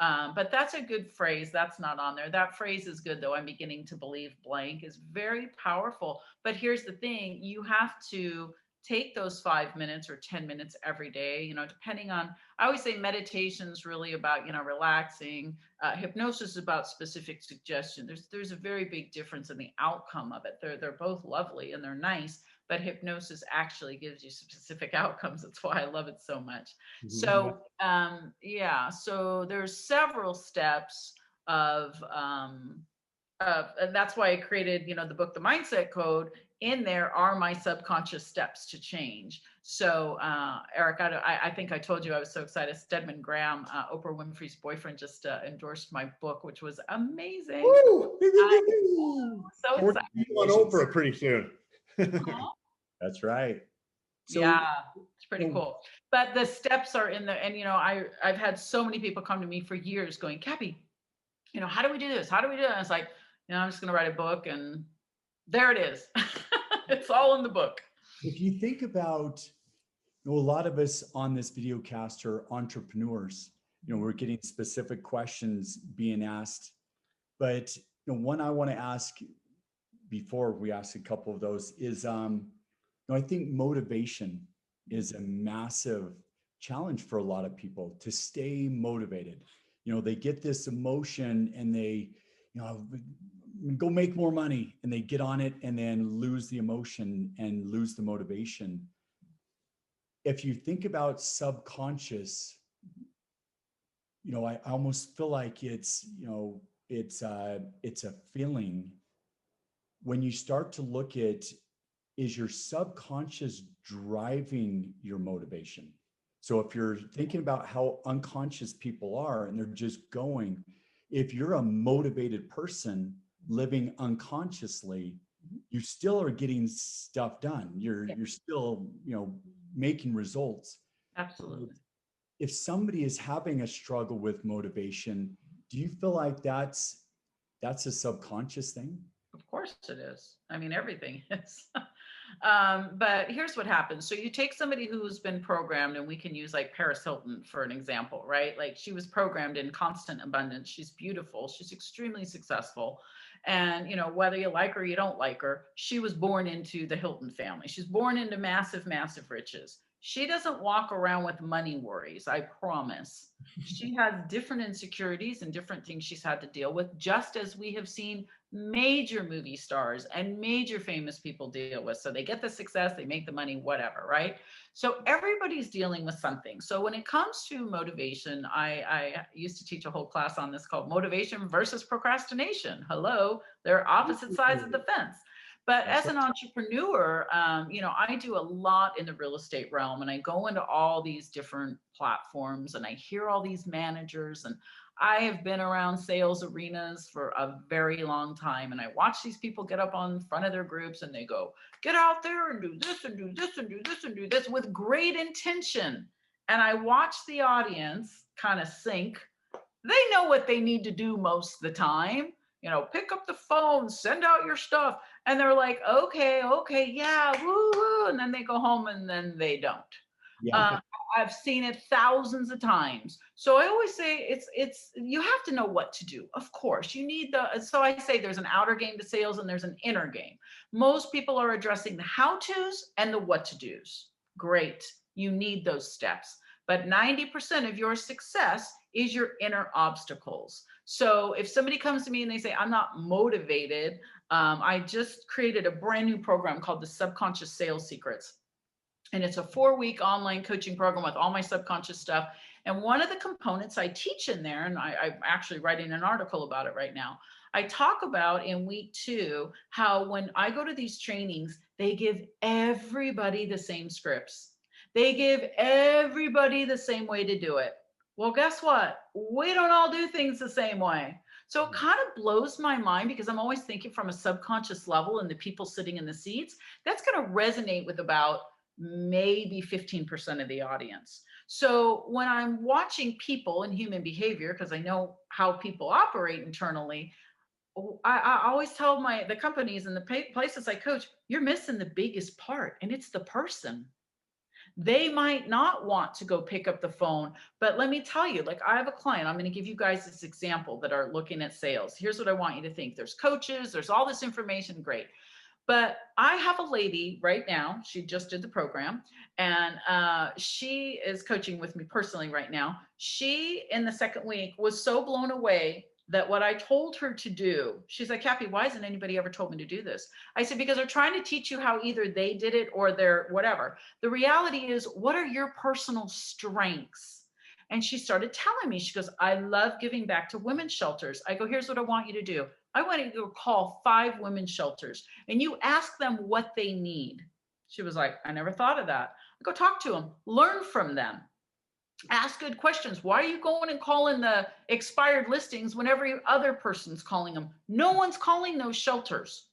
C: But that's a good phrase. That's not on there. That phrase is good, though. I'm beginning to believe blank is very powerful. But here's the thing. You have to take those 5 minutes or 10 minutes every day, depending on, I always say meditation is really about, relaxing. Hypnosis is about specific suggestion. There's a very big difference in the outcome of it. They're both lovely and they're nice, but hypnosis actually gives you specific outcomes. That's why I love it so much.
B: Mhm.
C: So yeah, so there's several steps of and that's why I created, the book, The Mindset Code. In there are my subconscious steps to change. So, Eric, I think I told you I was so excited. Stedman Graham, Oprah Winfrey's boyfriend, just endorsed my book, which was amazing.
B: Woo!
C: So
B: We're
C: excited.
B: on Oprah pretty soon.
A: That's right. So,
C: Yeah, it's pretty cool. But the steps are in there. And, I've had so many people come to me for years going, Cappi, how do we do this? How do we do it? And it's like, I'm just going to write a book, and there it is. It's all in the book.
A: if you think about, a lot of us on this video cast are entrepreneurs. We're getting specific questions being asked, but one I want to ask before we ask a couple of those is, I think motivation is a massive challenge for a lot of people to stay motivated. They get this emotion and they, go make more money, and they get on it and then lose the emotion and lose the motivation. If you think about subconscious, I almost feel like it's a feeling. When you start to look at, is your subconscious driving your motivation? So if you're thinking about how unconscious people are and they're just going, if you're a motivated person living unconsciously, you still are getting stuff done. You're still, making results.
C: Absolutely.
A: If somebody is having a struggle with motivation, do you feel like that's a subconscious thing?
C: Of course it is. I mean, everything is. But here's what happens. So you take somebody who's been programmed, and we can use like Paris Hilton for an example, right? Like, she was programmed in constant abundance. She's beautiful. She's extremely successful. And, whether you like her or you don't like her, she was born into the Hilton family. She's born into massive, massive riches. She doesn't walk around with money worries, I promise. She has different insecurities and different things she's had to deal with, just as we have seen major movie stars and major famous people deal with. So they get the success, they make the money, whatever, right? So everybody's dealing with something. So when it comes to motivation, I used to teach a whole class on this called motivation versus procrastination. Hello, they're opposite sides of the fence. But as an entrepreneur, I do a lot in the real estate realm, and I go into all these different platforms, and I hear all these managers, and I have been around sales arenas for a very long time, and I watch these people get up on front of their groups and they go, get out there and do this and do this and do this and do this with great intention. And I watch the audience kind of sink. They know what they need to do most of the time. Pick up the phone, send out your stuff. And they're like, okay, yeah, woo, woo. And then they go home and then they don't.
A: Yeah.
C: I've seen it thousands of times. So I always say it's you have to know what to do. Of course, you need so I say there's an outer game to sales and there's an inner game. Most people are addressing the how-tos and the what-to-dos. Great. You need those steps. But 90% of your success is your inner obstacles. So if somebody comes to me and they say, I'm not motivated, I just created a brand new program called the Subconscious Sales Secrets. And it's a 4-week online coaching program with all my subconscious stuff. And one of the components I teach in there, and I'm actually writing an article about it right now, I talk about in week 2, how when I go to these trainings, they give everybody the same scripts. They give everybody the same way to do it. Well, guess what? We don't all do things the same way. So it kind of blows my mind, because I'm always thinking from a subconscious level, and the people sitting in the seats, that's going to resonate with about maybe 15% of the audience. So when I'm watching people and human behavior, because I know how people operate internally, I always tell the companies and the places I coach, you're missing the biggest part, and it's the person. They might not want to go pick up the phone, but let me tell you, like, I have a client, I'm going to give you guys this example, that are looking at sales. Here's what I want you to think. There's coaches, there's all this information, great. But I have a lady right now, she just did the program, and she is coaching with me personally right now. She, in the second week, was so blown away that what I told her to do, she's like, Cappi, why hasn't anybody ever told me to do this? I said, because they're trying to teach you how either they did it or they're whatever. The reality is, what are your personal strengths? And she started telling me, she goes, I love giving back to women's shelters. I go, here's what I want you to do. I want you to call 5 women's shelters and you ask them what they need. She was like, I never thought of that. I go, talk to them, learn from them. Ask good questions. Why are you going and calling the expired listings when every other person's calling them? No one's calling those shelters,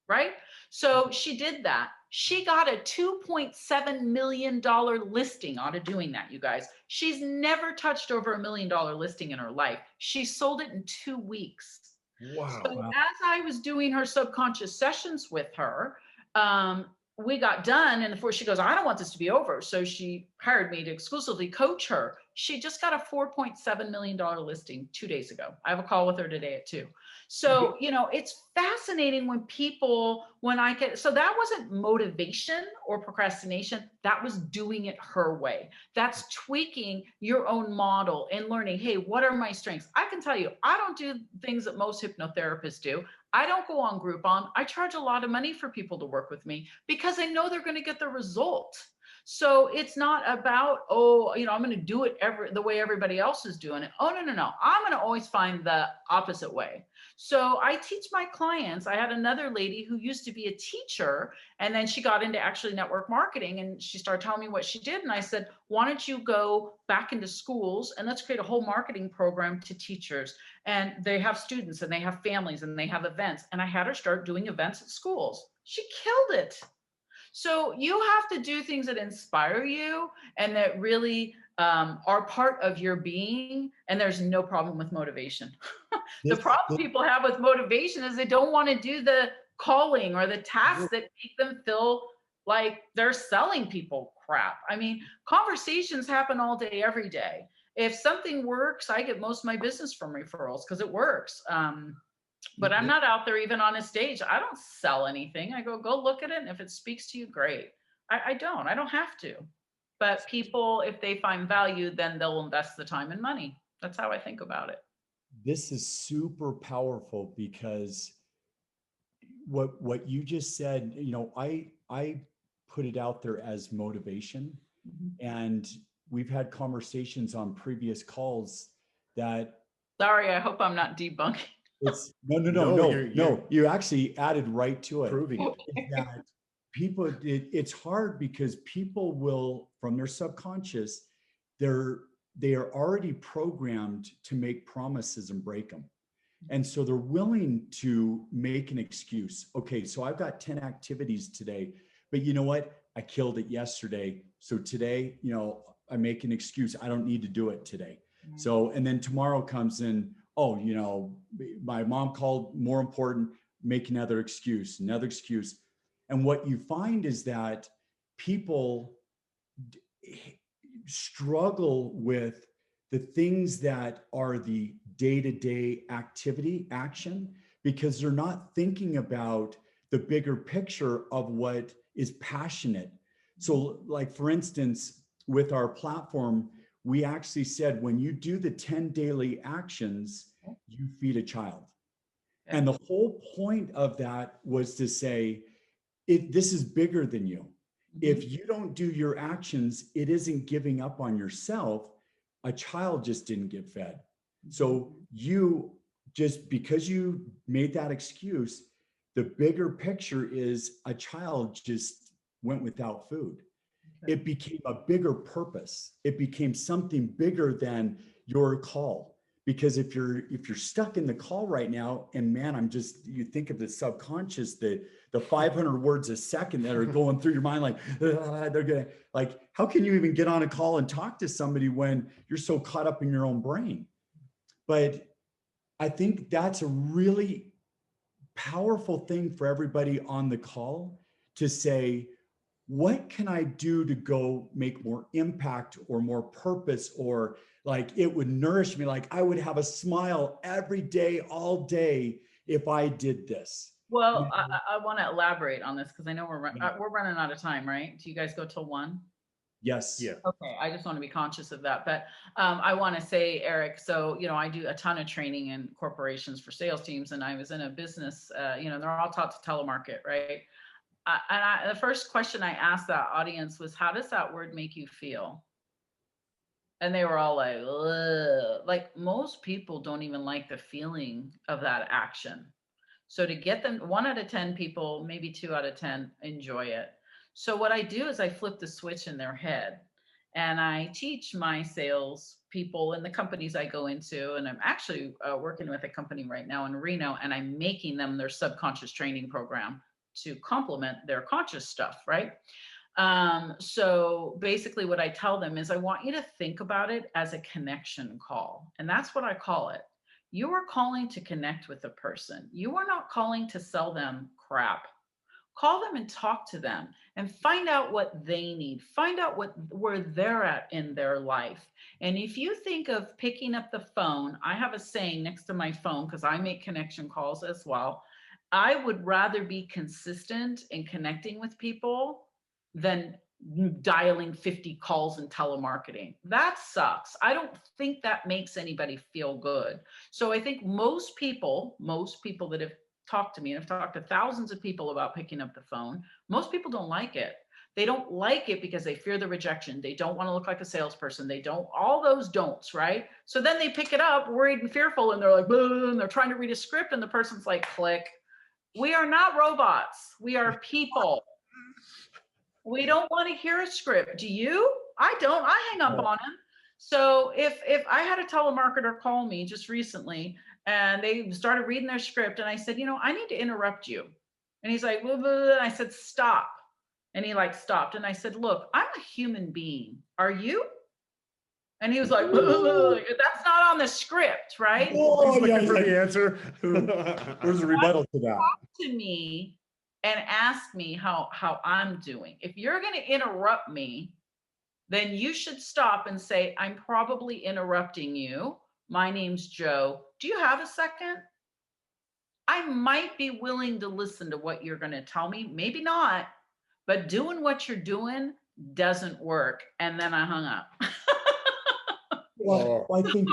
C: right? So she did that. She got a $2.7 million listing out of doing that, you guys. She's never touched over $1 million listing in her life. She sold it in 2 weeks.
B: Wow.
C: So as I was doing her subconscious sessions with her, we got done, and before she goes, I don't want this to be over. So she hired me to exclusively coach her. She just got a $4.7 million listing 2 days ago. I have a call with her today at 2. So, you know, it's fascinating when people, when I get, so that wasn't motivation or procrastination. That was doing it her way. That's tweaking your own model and learning, hey, what are my strengths? I can tell you, I don't do things that most hypnotherapists do. I don't go on Groupon. I charge a lot of money for people to work with me because I know they're going to get the result. So it's not about, oh, you know, I'm going to do it the way everybody else is doing it. Oh, no, no, no. I'm going to always find the opposite way. So I teach my clients. I had another lady who used to be a teacher, and then she got into actually network marketing, and she started telling me what she did. And I said, why don't you go back into schools and let's create a whole marketing program to teachers. And they have students and they have families and they have events. And I had her start doing events at schools. She killed it. So you have to do things that inspire you and that really are part of your being. And there's no problem with motivation. The problem people have with motivation is they don't want to do the calling or the tasks that make them feel like they're selling people crap. I mean, conversations happen all day, every day. If something works, I get most of my business from referrals because it works. But I'm not out there even on a stage. I don't sell anything. I go look at it. And if it speaks to you, great. I don't have to. But people, if they find value, then they'll invest the time and money. That's how I think about it.
A: This is super powerful because what you just said, you know, I put it out there as motivation. And we've had conversations on previous calls that.
C: Sorry, I hope I'm not debunking.
A: It's no. You actually added right to it.
B: Proving
A: it. That people, it's hard because people will, from their subconscious, they are already programmed to make promises and break them. And so they're willing to make an excuse. Okay, so I've got 10 activities today, but you know what? I killed it yesterday. So today, you know, I make an excuse. I don't need to do it today. So, and then tomorrow comes in, oh, you know, my mom called, more important, make another excuse. And what you find is that people struggle with the things that are the day-to-day action, because they're not thinking about the bigger picture of what is passionate. So like, for instance, with our platform, we actually said, when you do the 10 daily actions, you feed a child. And the whole point of that was to say, this is bigger than you. If you don't do your actions, it isn't giving up on yourself. A child just didn't get fed. So you just, because you made that excuse, the bigger picture is a child just went without food. It became a bigger purpose. It became something bigger than your call. Because if you're stuck in the call right now, and man, you think of the subconscious, the 500 words a second that are going through your mind, like, they're gonna, like, how can you even get on a call and talk to somebody when you're so caught up in your own brain? But I think that's a really powerful thing for everybody on the call to say, what can I do to go make more impact or more purpose, or like it would nourish me? Like I would have a smile every day, all day, if I did this.
C: Well, I want to elaborate on this because I know we're running out of time, right? Do you guys go till 1?
A: Yes.
B: Yeah.
C: Okay, I just want to be conscious of that. But I want to say, Eric, so, I do a ton of training in corporations for sales teams, and I was in a business, they're all taught to telemarket, right? The first question I asked that audience was, how does that word make you feel? And they were all like, ugh. Like, most people don't even like the feeling of that action. So to get them, 1 out of 10 people, maybe 2 out of 10 enjoy it. So what I do is I flip the switch in their head, and I teach my sales people in the companies I go into. And I'm actually working with a company right now in Reno, and I'm making them their subconscious training program to complement their conscious stuff, right? So basically what I tell them is, I want you to think about it as a connection call. And that's what I call it. You are calling to connect with a person. You are not calling to sell them crap. Call them and talk to them and find out what they need. Find out where they're at in their life. And if you think of picking up the phone, I have a saying next to my phone because I make connection calls as well. I would rather be consistent in connecting with people than dialing 50 calls in telemarketing. That sucks. I don't think that makes anybody feel good. So I think most people that have talked to me, and I've talked to thousands of people about picking up the phone, most people don't like it. They don't like it because they fear the rejection. They don't want to look like a salesperson. They don't, all those don'ts, right? So then they pick it up worried and fearful, and they're like, and they're trying to read a script, and the person's like, click. We are not robots. We are people. We don't want to hear a script. Do you? I don't. I hang up on them. So if I had a telemarketer call me just recently, and they started reading their script, and I said, I need to interrupt you. And he's like, blah, blah, blah. And I said, stop. And he like stopped. And I said, look, I'm a human being. Are you? And he was like, that's not on the script, right?
A: Oh,
B: He's looking
A: yeah,
B: for
A: like,
B: the answer.
A: Where's the rebuttal to that?
C: To me and ask me how I'm doing. If you're going to interrupt me, then you should stop and say, I'm probably interrupting you. My name's Joe. Do you have a second? I might be willing to listen to what you're going to tell me. Maybe not, but doing what you're doing doesn't work. And then I hung up.
A: Well, I think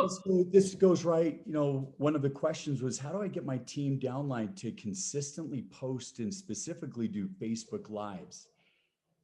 A: this goes right. One of the questions was, how do I get my team downline to consistently post and specifically do Facebook Lives?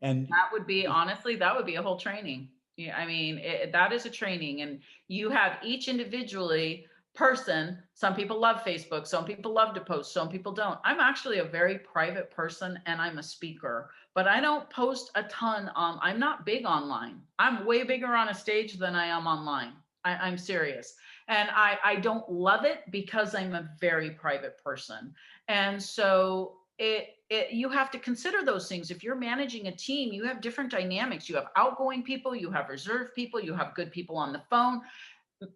A: And
C: that would be, honestly, that would be a whole training. Yeah, I mean, that is a training, and you have each individually person. Some people love Facebook. Some people love to post. Some people don't. I'm actually a very private person, and I'm a speaker, but I don't post a ton on, I'm not big online. I'm way bigger on a stage than I am online. I'm serious. And I don't love it because I'm a very private person. And so you have to consider those things. If you're managing a team, you have different dynamics. You have outgoing people, you have reserved people, you have good people on the phone.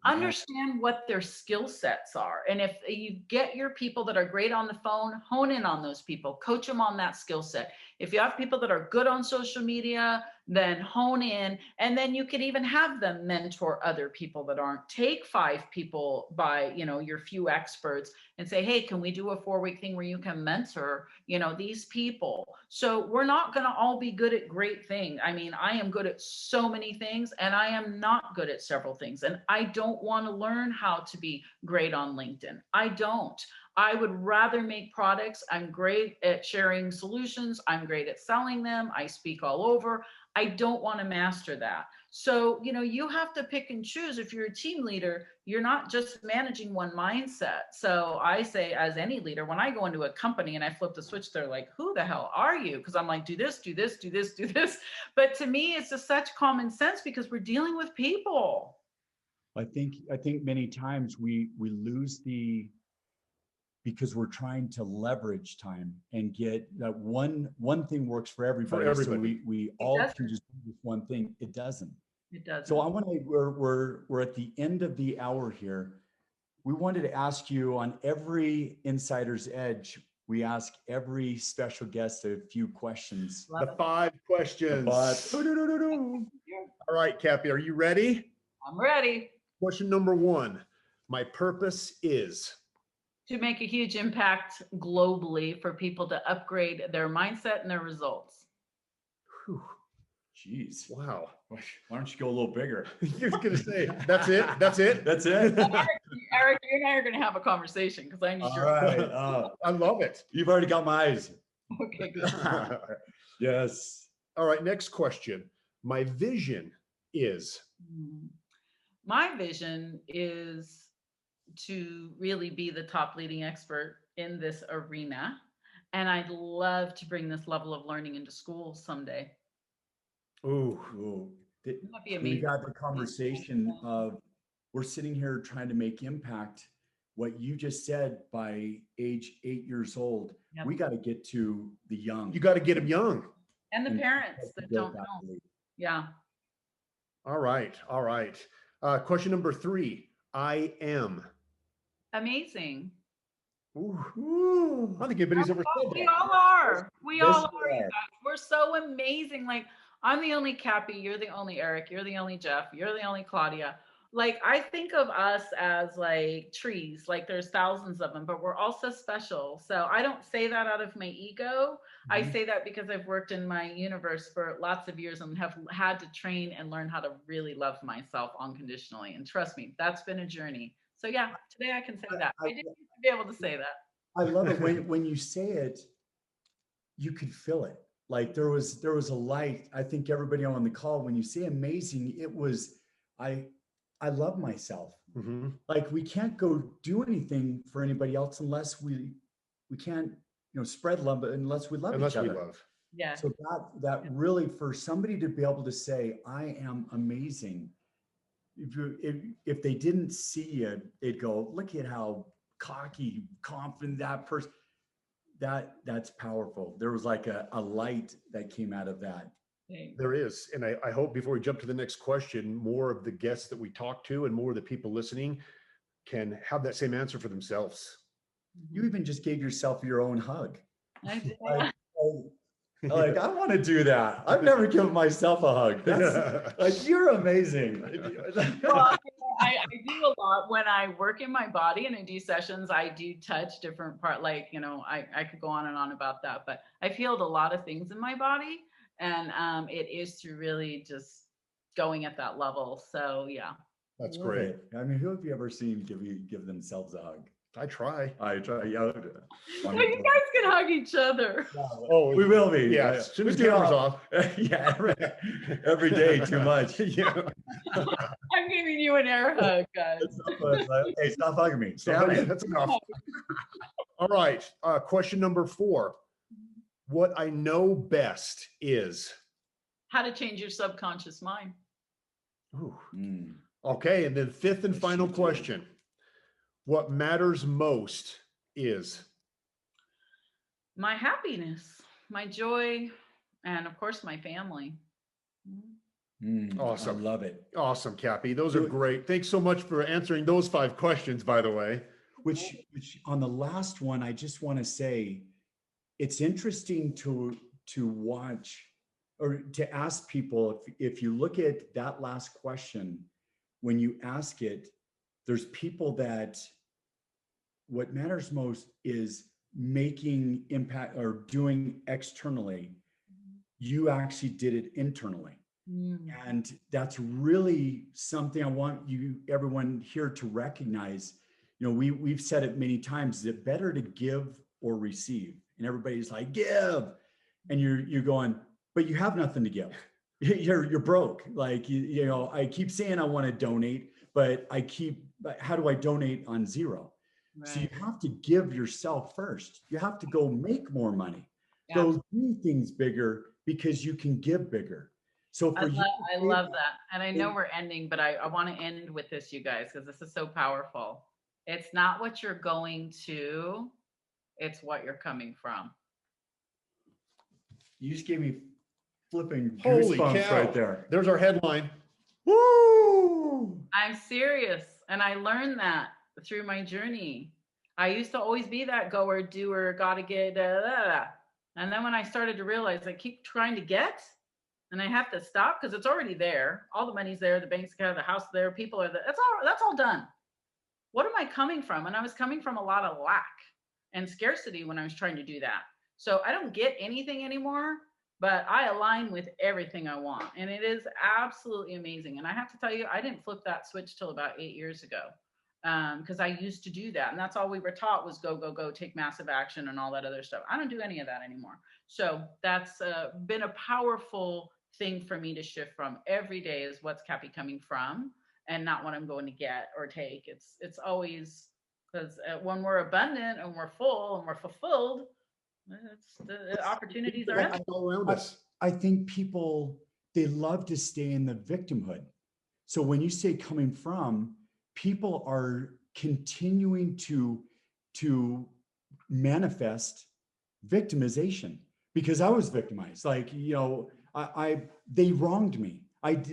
C: Understand what their skill sets are. And if you get your people that are great on the phone, hone in on those people, coach them on that skill set. If you have people that are good on social media, then hone in. And then you could even have them mentor other people that aren't. Take 5 people by, your few experts and say, hey, can we do a 4-week thing where you can mentor, these people? So we're not going to all be good at great things. I mean, I am good at so many things, and I am not good at several things. And I don't want to learn how to be great on LinkedIn. I don't. I would rather make products. I'm great at sharing solutions. I'm great at selling them. I speak all over. I don't want to master that. So, you have to pick and choose. If you're a team leader, you're not just managing one mindset. So I say, as any leader, when I go into a company and I flip the switch, they're like, who the hell are you? Because I'm like, do this, do this, do this, do this. But to me, it's just such common sense because we're dealing with people.
A: I think many times we lose because we're trying to leverage time and get that one thing works for everybody. So we all can just do this one thing. It doesn't.
C: It doesn't.
A: So we're at the end of the hour here. We wanted to ask you, on every Insider's Edge, we ask every special guest a few questions.
B: The 5 questions. All right, Cappi, are you ready?
C: I'm ready.
B: Question number 1. My purpose is?
C: To make a huge impact globally for people to upgrade their mindset and their results.
B: Whew.
A: Jeez.
B: Wow.
A: Why don't you go a little bigger?
B: You're going to say, that's it? That's it?
A: That's it.
C: Eric, you and I are going to have a conversation because I need
A: All
C: your.
A: right.
B: I love it.
A: You've already got my eyes.
C: Okay, good.
A: Yes.
B: All right, next question. My vision is.
C: My vision is to really be the top leading expert in this arena. And I'd love to bring this level of learning into schools someday.
B: Ooh.
C: That'd be
A: We
C: amazing.
A: got the conversation of we're sitting here trying to make impact. What you just said, by age 8 years old,
C: Yep.
A: we got to get to the young.
B: You got to get them young.
C: And the
A: And
C: parents that
A: build
C: don't
A: that
C: know.
A: belief.
C: Yeah.
B: All right. Question number 3. I am.
C: Amazing.
B: Ooh. I don't think anybody's ever said
C: We
B: that.
C: all are. We
A: Yes,
C: all
A: we
C: are. You
A: are.
C: guys. We're so amazing. Like, I'm the only Cappi. You're the only Eric. You're the only Jeff. You're the only Claudia. Like, I think of us as like trees. Like, there's thousands of them, but we're all so special. So I don't say that out of my ego. I
A: Mhm.
C: say that because I've worked in my universe for lots of years and have had to train and learn how to really love myself unconditionally. And trust me, that's been a journey. So yeah, today I can say that. I didn't used to be able to say that.
A: I love it when you say it, you could feel it. Like there was a light. I think everybody on the call, when you say amazing, it was I love myself.
B: Mm-hmm.
A: Like we can't go do anything for anybody else unless we can't, spread love unless we love
B: Unless
A: each
B: we
A: other.
B: love.
C: Yeah.
A: So that really, for somebody to be able to say, I am amazing, if they didn't see it, they'd go, look at how cocky, confident that person. That's powerful. There was like a light that came out of that.
B: There is. And I hope before we jump to the next question, more of the guests that we talk to and more of the people listening can have that same answer for themselves.
A: You even just gave yourself your own hug.
C: I did.
A: Like, I want to do that. I've never given myself a hug. That's like, you're amazing.
C: Well, I do a lot when I work in my body and I do sessions. I do touch different part, like, I could go on and on about that, but I've healed a lot of things in my body, and it is through really just going at that level. So yeah.
B: That's great.
A: I mean, who have you ever seen give themselves a hug?
B: I try.
A: Yeah.
C: You guys can hug each other.
B: Oh,
A: We will be.
B: Yeah. As soon as
A: We do
B: camera's
A: all-
B: off.
A: Yeah. Every day too much.
B: Yeah.
C: I'm giving you an air hug, guys.
A: Hey, stop hugging me.
B: Yeah,
A: Damn it.
B: that's enough. All right. Question number 4. What I know best is.
C: How to change your subconscious mind.
B: Ooh.
A: Mm.
B: Okay. And then 5th and final question. What matters most is.
C: My happiness, my joy, and of course, my family.
B: Awesome.
A: I love it.
B: Awesome, Cappi. Those are great. Thanks so much for answering those 5 questions, by the way.
A: Which on the last one, I just want to say, it's interesting to watch or to ask people, if you look at that last question, when you ask it, there's people that what matters most is making impact or doing externally. You actually did it internally. And that's really something I want everyone here to recognize. We've said it many times, is it better to give or receive? And everybody's like, give. And you're going, but you have nothing to give. You're broke. Like, I keep saying I want to donate, but how do I donate on zero? Right. So you have to give yourself first. You have to go make more money. Yeah. Go do things bigger because you can give bigger. So
C: I love that. And I know we're ending, but I want to end with this, you guys, because this is so powerful. It's not what you're going to, it's what you're coming from.
A: You just gave me flipping
B: Holy
A: goosebumps
B: cow.
A: right there.
B: There's our headline. Woo!
C: I'm serious. And I learned that through my journey. I used to always be that goer, doer, gotta get, and then when I started to realize I keep trying to get, and I have to stop because it's already there. All the money's there, the bank's there, the house there, people are there. That's all done. What am I coming from? And I was coming from a lot of lack and scarcity when I was trying to do that. So I don't get anything anymore but I align with everything I want. And it is absolutely amazing. And I have to tell you, I didn't flip that switch till about 8 years ago. Because I used to do that. And that's all we were taught was go, go, go, take massive action and all that other stuff. I don't do any of that anymore. So that's been a powerful thing for me to shift from. Every day is what's Cappi coming from and not what I'm going to get or take. It's always, because when we're abundant and we're full and we're fulfilled, the opportunities are endless.
B: all around us.
A: I think people, they love to stay in the victimhood. So when you say coming from, people are continuing to manifest victimization because I was victimized. Like, you know, they wronged me.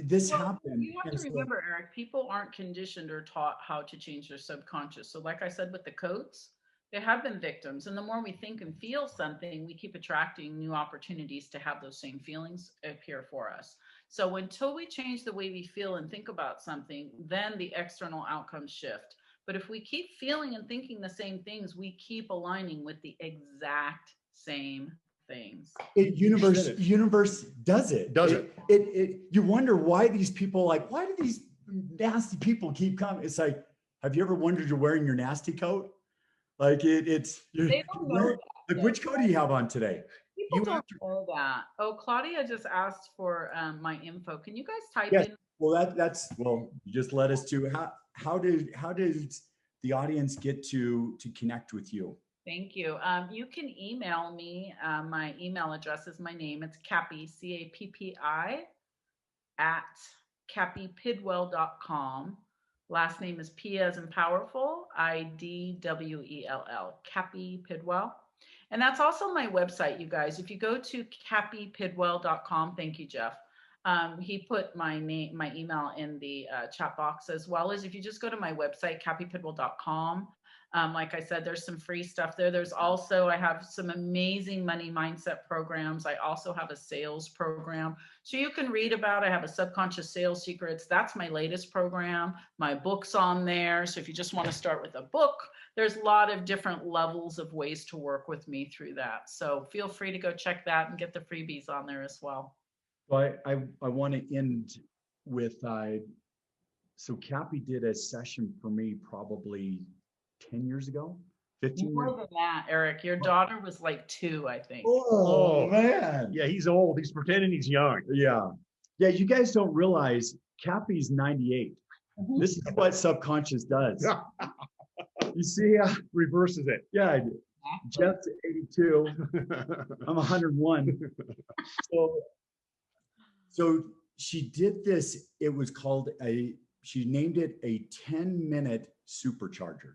A: This happened.
C: You have to remember, Eric, people aren't conditioned or taught how to change their subconscious. So like I said, with the coats, they have been victims. And the more we think and feel something, we keep attracting new opportunities to have those same feelings appear for us. So until we change the way we feel and think about something, then the external outcomes shift. But if we keep feeling and thinking the same things, we keep aligning with the exact same things.
A: Universe does it.
B: Does it?
A: You wonder why these people, like, why do these nasty people keep coming? It's like, have you ever wondered you're wearing your nasty coat? Like
C: They don't know that.
A: Like, which coat do you have on today?
C: People don't know that. Oh, Claudia just asked for my info. Can you guys type
A: Yes.
C: in?
A: Well, well, you just led us to how does the audience get to connect with you?
C: Thank you. You can email me. My email address is my name. It's Cappi, Cappi, at cappipidwell.com. Last name is P as in powerful, Idwell, Cappi Pidwell. And that's also my website, you guys. If you go to cappipidwell.com, thank you, Jeff. He put my email in the chat box, as well as if you just go to my website, cappipidwell.com. Like I said, there's some free stuff there. There's also, I have some amazing money mindset programs. I also have a sales program. So you can read about, I have a subconscious sales secrets. That's my latest program. My book's on there. So if you just want to start with a book, there's a lot of different levels of ways to work with me through that. So feel free to go check that and get the freebies on there as well.
A: Well, I want to end with, so Cappi did a session for me probably 10 years ago, 15
C: More
A: years.
C: than that, Eric. Your daughter was like 2, I think.
A: Oh man.
B: Yeah, he's old. He's pretending he's young.
A: Yeah. You guys don't realize Cappi's 98. This is what subconscious does. You see,
B: Reverses it.
A: yeah, I do. Jeff's 82. I'm 101. So she did this. It was called she named it a 10-minute supercharger.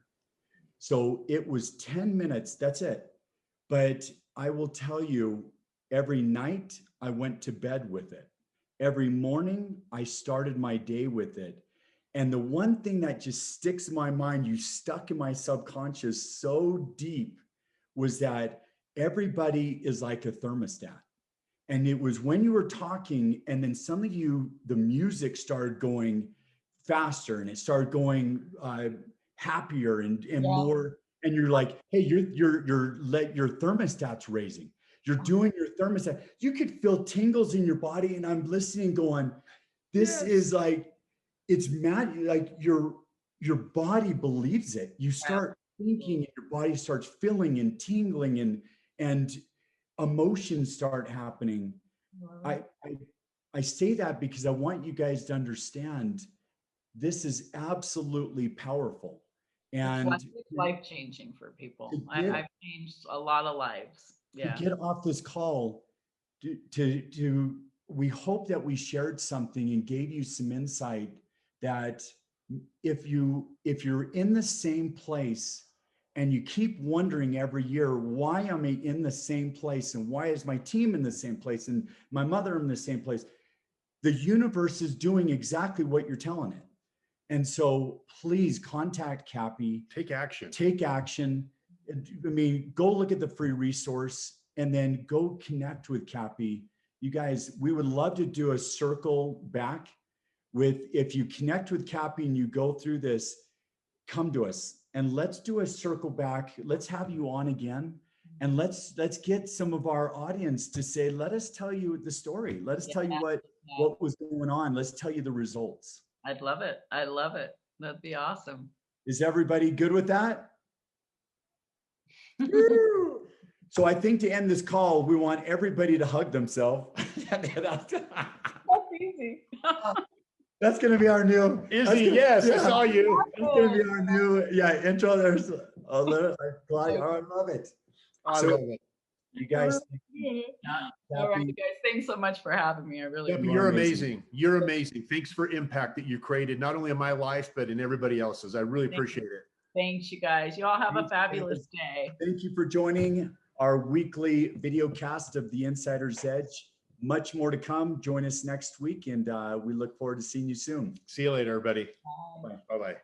A: So it was 10 minutes, that's it. But I will tell you, every night I went to bed with it. Every morning I started my day with it. And the one thing that just sticks in my mind, you stuck in my subconscious so deep, was that everybody is like a thermostat. And it was when you were talking, and then some of you, the music started going faster, and it started going happier and more. And you're like, hey, your thermostat's raising. You're doing your thermostat. You could feel tingles in your body, and I'm listening, going, this is like, it's mad. Like your body believes it. You start thinking, and your body starts feeling and tingling, and emotions start happening. I say that because I want you guys to understand this is absolutely powerful. And
C: it's life-changing for people. I've changed a lot of lives. Yeah.
A: To get off this call, we hope that we shared something and gave you some insight that if you're in the same place and you keep wondering every year, why am I in the same place? And why is my team in the same place? And my mother in the same place? The universe is doing exactly what you're telling it. And so please contact Cappi.
B: Take action.
A: Take action. I mean, go look at the free resource and then go connect with Cappi. You guys, we would love to do a circle back with, if you connect with Cappi and you go through this, come to us and let's do a circle back. Let's have you on again And let's get some of our audience to say, let us tell you the story. Let us tell you what was going on. Let's tell you the results.
C: I'd love it. I love it. That'd be awesome.
A: Is everybody good with that? So I think to end this call, we want everybody to hug themselves.
C: That's easy.
A: That's going to be our new.
B: Izzy, yes, I saw you.
A: That's going to be our new, intro. There's a little, I love it.
B: I love it.
A: You guys.
C: All right, you guys. Thanks so much for having me. I really.
B: Cappi, you're amazing. You're amazing. Thanks for impact that you created, not only in my life, but in everybody else's. I really appreciate it.
C: Thanks, you guys. You all have a fabulous day.
A: Thank you for joining our weekly video cast of The Insider's Edge. Much more to come. Join us next week, and we look forward to seeing you soon.
B: See you later, everybody.
C: Bye.
B: Bye-bye.